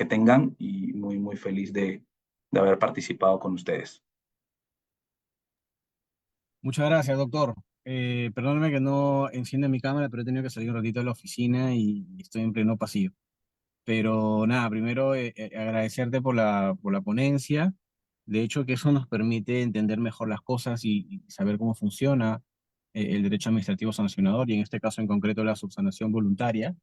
tengan y muy feliz de haber participado con ustedes. Muchas gracias, doctor. Perdóneme que no encienda mi cámara, pero he tenido que salir un ratito de la oficina y estoy en pleno pasillo. Pero nada, primero agradecerte por la ponencia. De hecho, que eso nos permite entender mejor las cosas y saber cómo funciona el derecho administrativo sancionador y en este caso en concreto la subsanación voluntaria.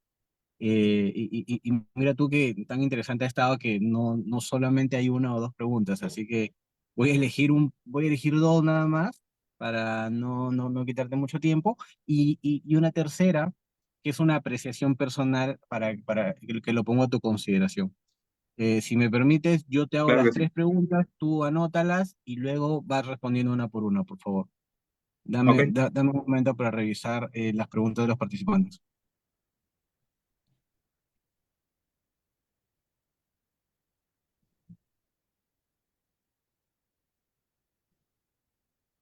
Y mira tú que tan interesante ha estado que no solamente hay una o dos preguntas, así que voy a elegir dos nada más para no quitarte mucho tiempo, y una tercera, que es una apreciación personal para que lo pongo a tu consideración. Si me permites, yo te hago Claro las que sí. tres preguntas, tú anótalas y luego vas respondiendo una por una, por favor. Ok, Dame un momento para revisar las preguntas de los participantes.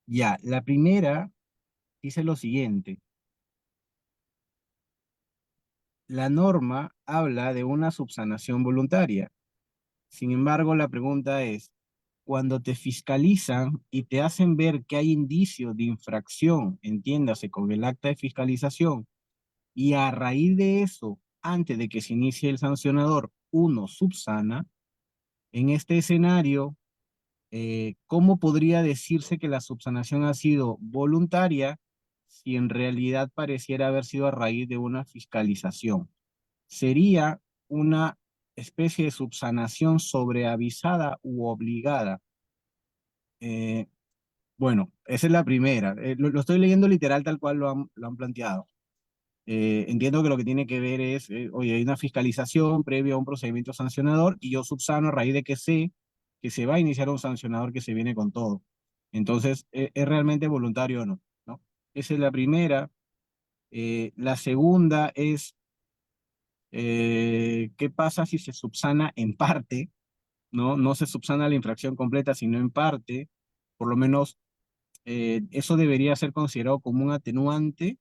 Ya, la primera dice lo siguiente. La norma habla de una subsanación voluntaria. Sin embargo, la pregunta es, cuando te fiscalizan y te hacen ver que hay indicios de infracción, entiéndase, con el acta de fiscalización, y a raíz de eso, antes de que se inicie el sancionador, uno subsana, en este escenario, ¿cómo podría decirse que la subsanación ha sido voluntaria si en realidad pareciera haber sido a raíz de una fiscalización? Sería una especie de subsanación sobreavisada u obligada. Eh, bueno, esa es la primera. Lo estoy leyendo literal tal cual lo han planteado. Entiendo que lo que tiene que ver es, oye, hay una fiscalización previa a un procedimiento sancionador y yo subsano a raíz de que sé que se va a iniciar un sancionador que se viene con todo. Entonces, ¿es realmente voluntario o no? ¿No? Esa es la primera. La segunda es, ¿qué pasa si se subsana en parte? ¿No? No se subsana la infracción completa, sino en parte. Por lo menos eso debería ser considerado como un atenuante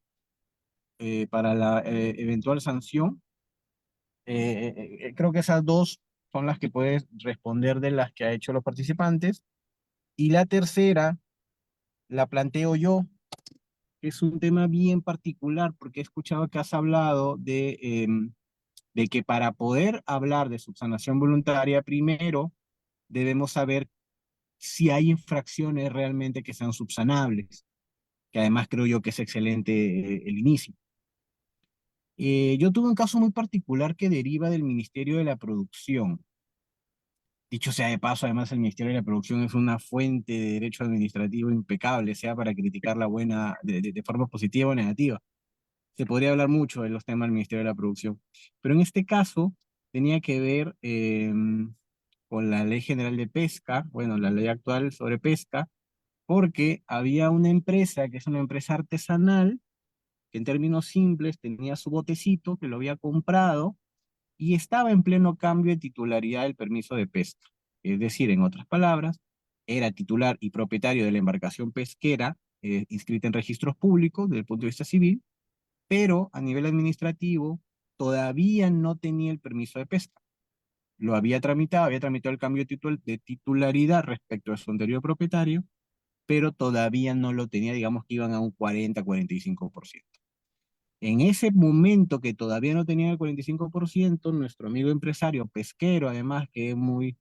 para la eventual sanción. Creo que esas dos son las que puedes responder de las que ha hecho los participantes. Y la tercera la planteo yo, que es un tema bien particular, porque he escuchado que has hablado de que para poder hablar de subsanación voluntaria, primero debemos saber si hay infracciones realmente que sean subsanables, que además creo yo que es excelente el inicio. Yo tuve un caso muy particular que deriva del Ministerio de la Producción. Dicho sea de paso, además el Ministerio de la Producción es una fuente de derecho administrativo impecable, sea para criticar la buena de forma positiva o negativa. Se podría hablar mucho de los temas del Ministerio de la Producción, pero en este caso tenía que ver con la Ley General de Pesca, bueno, la ley actual sobre pesca, porque había una empresa que es una empresa artesanal, que en términos simples tenía su botecito que lo había comprado y estaba en pleno cambio de titularidad del permiso de pesca. Es decir, en otras palabras, era titular y propietario de la embarcación pesquera inscrita en registros públicos desde el punto de vista civil, pero a nivel administrativo todavía no tenía el permiso de pesca. Lo había tramitado el cambio de titularidad respecto a su anterior propietario, pero todavía no lo tenía, digamos que iban a un 40-45%. En ese momento que todavía no tenía el 45%, nuestro amigo empresario pesquero, además que es muy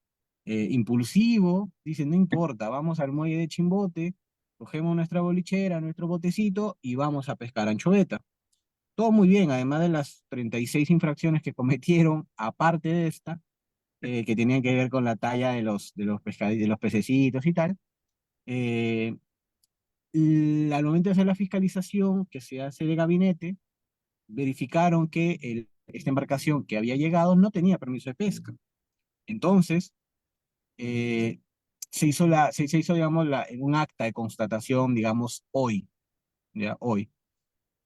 impulsivo, dice, no importa, vamos al muelle de Chimbote, cogemos nuestra bolichera, nuestro botecito y vamos a pescar anchoveta. Todo muy bien, además de las 36 infracciones que cometieron, aparte de esta, que tenían que ver con la talla de los pececitos y tal. eh, Al momento de hacer la fiscalización que se hace de gabinete, verificaron que esta embarcación que había llegado no tenía permiso de pesca. Entonces, eh, se hizo, digamos, un acta de constatación, digamos, hoy, ya, hoy.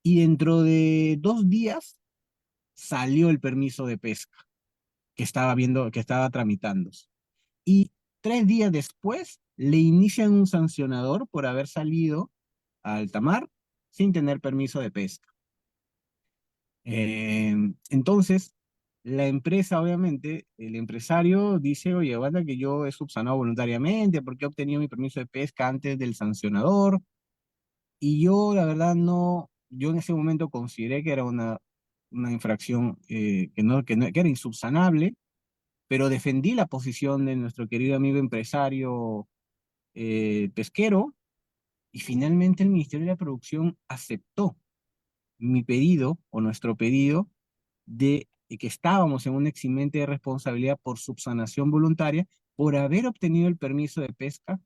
Y dentro de 2 días salió el permiso de pesca que estaba tramitándose. Y 3 días después le inician un sancionador por haber salido a alta mar sin tener permiso de pesca. Eh, entonces, la empresa, obviamente, el empresario dice, oye, aguanta que yo he subsanado voluntariamente porque he obtenido mi permiso de pesca antes del sancionador. Y yo, la verdad, no, yo en ese momento consideré que era una infracción que era insubsanable, pero defendí la posición de nuestro querido amigo empresario pesquero y finalmente el Ministerio de la Producción aceptó mi pedido o nuestro pedido de y que estábamos en un eximente de responsabilidad por subsanación voluntaria por haber obtenido el permiso de pesca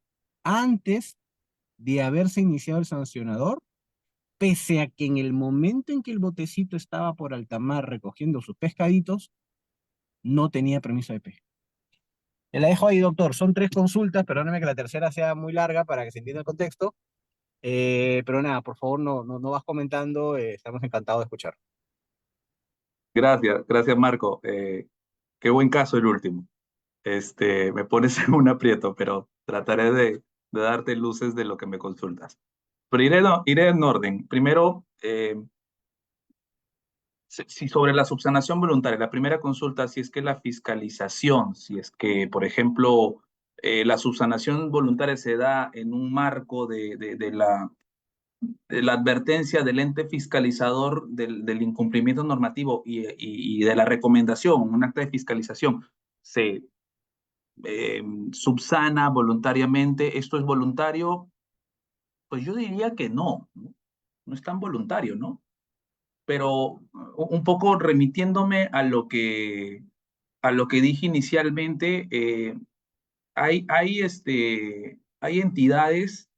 antes de haberse iniciado el sancionador, pese a que en el momento en que el botecito estaba por alta mar recogiendo sus pescaditos, no tenía permiso de pesca. Te la dejo ahí, doctor. Son tres consultas, perdóneme que la tercera sea muy larga para que se entienda el contexto. Pero nada, por favor, no vas comentando, estamos encantados de escuchar. Gracias, gracias Marco. Qué buen caso el último. Me pones en un aprieto, pero trataré de darte luces de lo que me consultas. Pero iré, no, iré en orden. Primero, si sobre la subsanación voluntaria, la primera consulta, si es que la fiscalización, si es que, por ejemplo, la subsanación voluntaria se da en un marco de la advertencia del ente fiscalizador del incumplimiento normativo y de la recomendación, un acta de fiscalización, se subsana voluntariamente, ¿esto es voluntario? Pues yo diría que no, no, no es tan voluntario, ¿no? Pero un poco remitiéndome a lo que dije inicialmente, hay entidades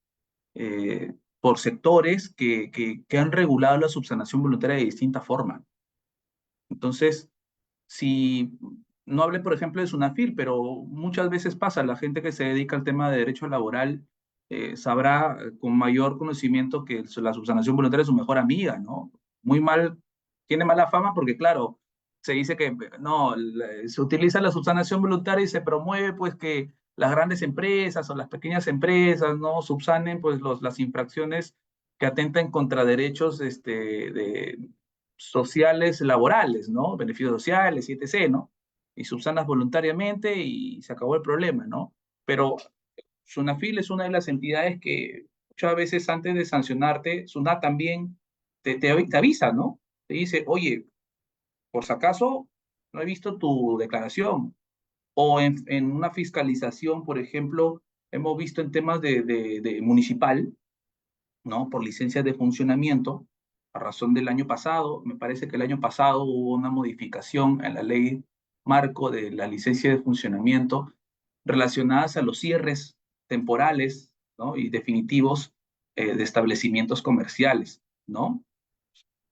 por sectores que han regulado la subsanación voluntaria de distinta forma. Entonces, si no hablé, por ejemplo, de Sunafil, pero muchas veces pasa, la gente que se dedica al tema de derecho laboral sabrá con mayor conocimiento que la subsanación voluntaria es su mejor amiga, ¿no? Muy mal, tiene mala fama porque, claro, se dice que no, se utiliza la subsanación voluntaria y se promueve pues que las grandes empresas o las pequeñas empresas no subsanen pues las infracciones que atentan contra derechos sociales laborales, ¿no? Beneficios sociales y etc., ¿no? Y subsanas voluntariamente y se acabó el problema, ¿no? Pero Sunafil es una de las entidades que muchas veces antes de sancionarte, Sunat también te avisa, ¿no? Te dice, oye, por si acaso, no he visto tu declaración. O en una fiscalización, por ejemplo, hemos visto en temas de municipal, ¿no? Por licencias de funcionamiento, a razón del año pasado, me parece que el año pasado hubo una modificación en la ley marco de la licencia de funcionamiento relacionadas a los cierres temporales, ¿no? Y definitivos de establecimientos comerciales, ¿no?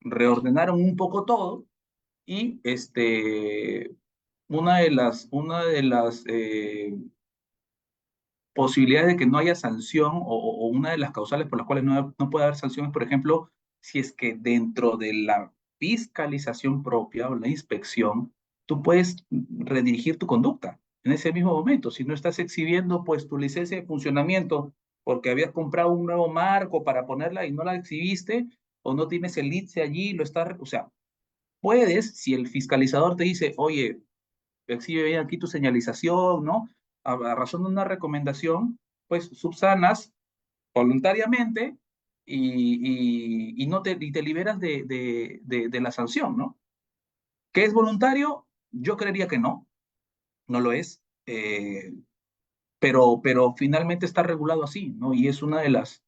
Reordenaron un poco todo y una de las posibilidades de que no haya sanción o una de las causales por las cuales no puede haber sanciones, por ejemplo, si es que dentro de la fiscalización propia o la inspección, tú puedes redirigir tu conducta en ese mismo momento. Si no estás exhibiendo pues tu licencia de funcionamiento porque habías comprado un nuevo marco para ponerla y no la exhibiste o no tienes el ITSE allí, lo estás, o sea, puedes, si el fiscalizador te dice, oye, exhibe bien aquí tu señalización, ¿no? A razón de una recomendación, pues subsanas voluntariamente y no y te liberas de la sanción, ¿no? ¿Qué es voluntario? Yo creería que no, no lo es, pero finalmente está regulado así, ¿no? Y es una de las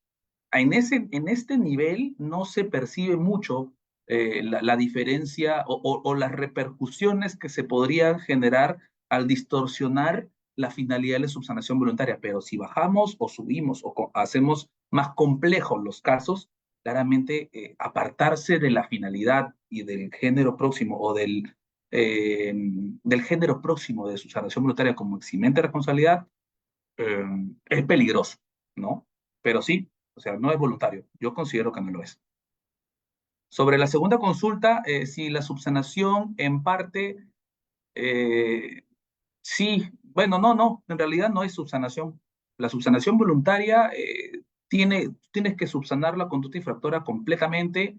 en este nivel no se percibe mucho la diferencia o las repercusiones que se podrían generar al distorsionar la finalidad de la subsanación voluntaria. Pero si bajamos o subimos o hacemos más complejos los casos, claramente apartarse de la finalidad y del género próximo o del género próximo de subsanación voluntaria como eximente de responsabilidad eh, es peligroso, ¿no? Pero sí, o sea, no es voluntario. Yo considero que no lo es. Sobre la segunda consulta, si la subsanación en parte, eh, sí, bueno, no, en realidad no es subsanación. La subsanación voluntaria tienes que subsanar la conducta infractora completamente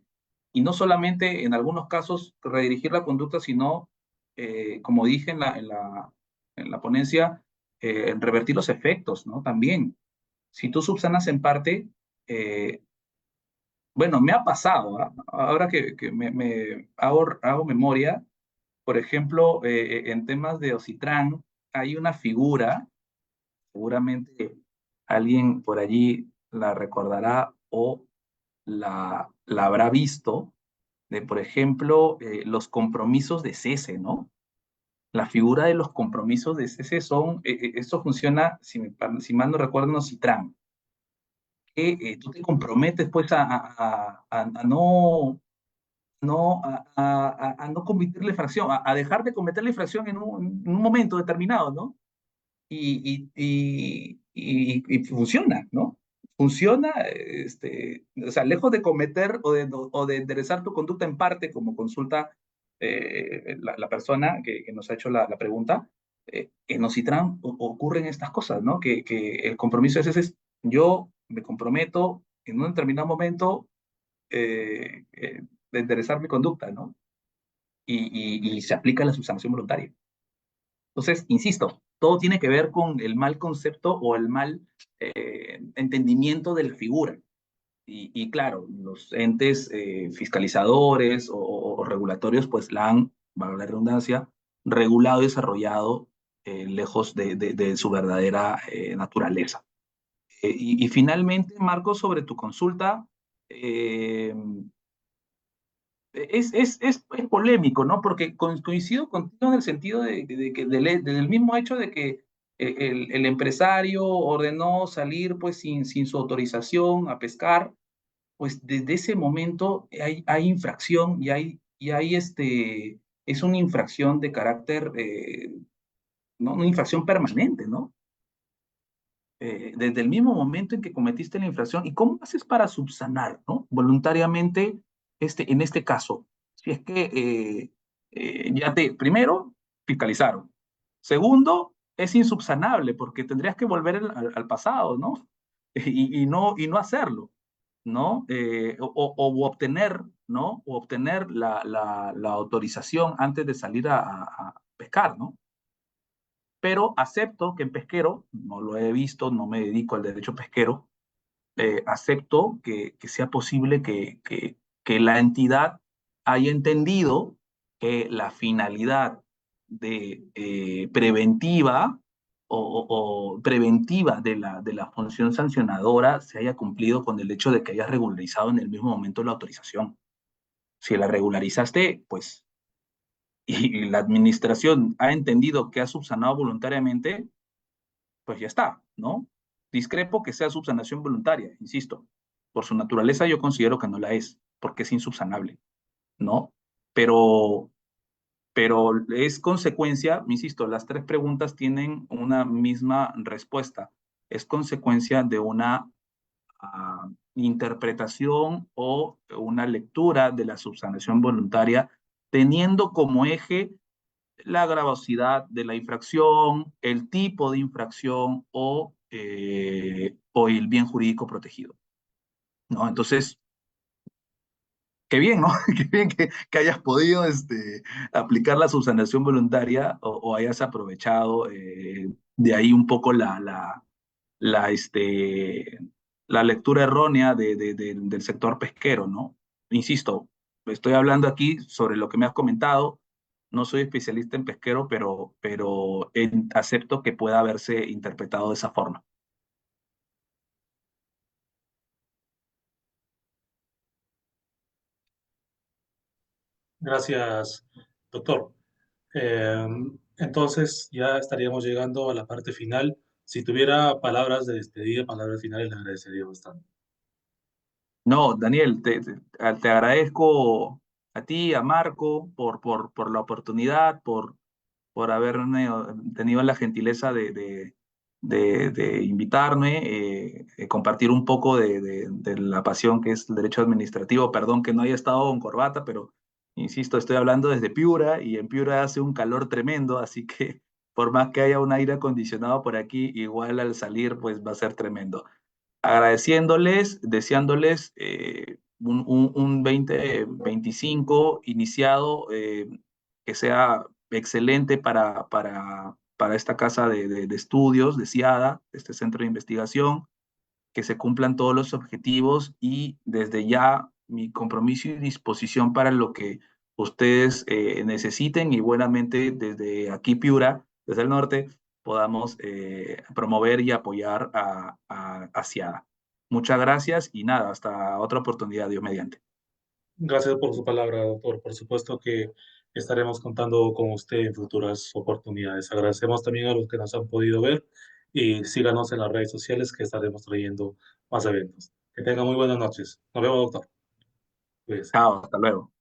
y no solamente en algunos casos redirigir la conducta, sino, como dije en la ponencia, revertir los efectos, ¿no? También, si tú subsanas en parte, eh, bueno, me ha pasado, ¿ah? Ahora que me hago memoria, por ejemplo, en temas de Ocitrán, hay una figura, seguramente alguien por allí la recordará o la habrá visto, por ejemplo, los compromisos de cese, ¿no? La figura de los compromisos de cese son, esto funciona, si mal no recuerdo, en Ocitran, que tú te comprometes pues a a no cometer la infracción, a dejar de cometer la infracción en un momento determinado, ¿no? Y funciona, ¿no? Funciona, o sea, lejos de cometer o de enderezar tu conducta en parte, como consulta la persona que nos ha hecho la pregunta, en Ocitran ocurren estas cosas, ¿no? Que el compromiso es, yo me comprometo en un determinado momento de enderezar mi conducta, ¿no? Y se aplica la subsanación voluntaria. Entonces, insisto, todo tiene que ver con el mal concepto o el mal entendimiento de la figura. Y claro, los entes fiscalizadores o regulatorios, pues la han, valga la redundancia, regulado y desarrollado lejos de su verdadera naturaleza. Y finalmente, Marco, sobre tu consulta, eh, es polémico, ¿no? Porque coincido contigo en el sentido de que del mismo hecho de que el empresario ordenó salir pues sin su autorización a pescar, pues desde ese momento hay infracción es una infracción de carácter, ¿no? Una infracción permanente, ¿no? Desde el mismo momento en que cometiste la infracción. ¿Y cómo haces para subsanar, ¿no? Voluntariamente, en este caso? Si es que primero, fiscalizaron. Segundo, es insubsanable porque tendrías que volver al pasado, ¿no? Y no hacerlo, ¿no? O obtener, ¿no? O obtener la autorización antes de salir a pescar, ¿no? Pero acepto que en pesquero, no lo he visto, no me dedico al derecho pesquero, acepto que sea posible que la entidad haya entendido que la finalidad de preventiva o preventiva de la función sancionadora se haya cumplido con el hecho de que hayas regularizado en el mismo momento la autorización. Si la regularizaste, pues, y la administración ha entendido que ha subsanado voluntariamente, pues ya está, ¿no? Discrepo que sea subsanación voluntaria, insisto. Por su naturaleza yo considero que no la es, porque es insubsanable, ¿no? Pero, pero es consecuencia, insisto, las tres preguntas tienen una misma respuesta. Es consecuencia de una interpretación o una lectura de la subsanación voluntaria teniendo como eje la gravosidad de la infracción, el tipo de infracción o el bien jurídico protegido, ¿no? Entonces, qué bien, ¿no? Qué bien que hayas podido aplicar la subsanación voluntaria o hayas aprovechado de ahí un poco la, este, la lectura errónea del sector pesquero, ¿no? Insisto, estoy hablando aquí sobre lo que me has comentado. No soy especialista en pesquero, pero acepto que pueda haberse interpretado de esa forma. Gracias, doctor. Eh, entonces ya estaríamos llegando a la parte final. Si tuviera palabras de despedida, palabras finales, le agradecería bastante. No, Daniel, te agradezco a ti, a Marco, por la oportunidad, por haber tenido la gentileza de invitarme, compartir un poco de la pasión que es el derecho administrativo. Perdón que no haya estado con corbata, pero insisto, estoy hablando desde Piura y en Piura hace un calor tremendo, así que por más que haya un aire acondicionado por aquí, igual al salir pues va a ser tremendo. Agradeciéndoles, deseándoles un 2025 iniciado que sea excelente para esta casa de estudios de CIADA, este centro de investigación, que se cumplan todos los objetivos y desde ya mi compromiso y disposición para lo que ustedes necesiten y buenamente desde aquí Piura, desde el norte, podamos promover y apoyar a CIADA. Muchas gracias y nada, hasta otra oportunidad, Dios mediante. Gracias por su palabra, doctor. Por supuesto que estaremos contando con usted en futuras oportunidades. Agradecemos también a los que nos han podido ver y síganos en las redes sociales que estaremos trayendo más eventos. Que tenga muy buenas noches. Nos vemos, doctor. Cuídese. Chao, hasta luego.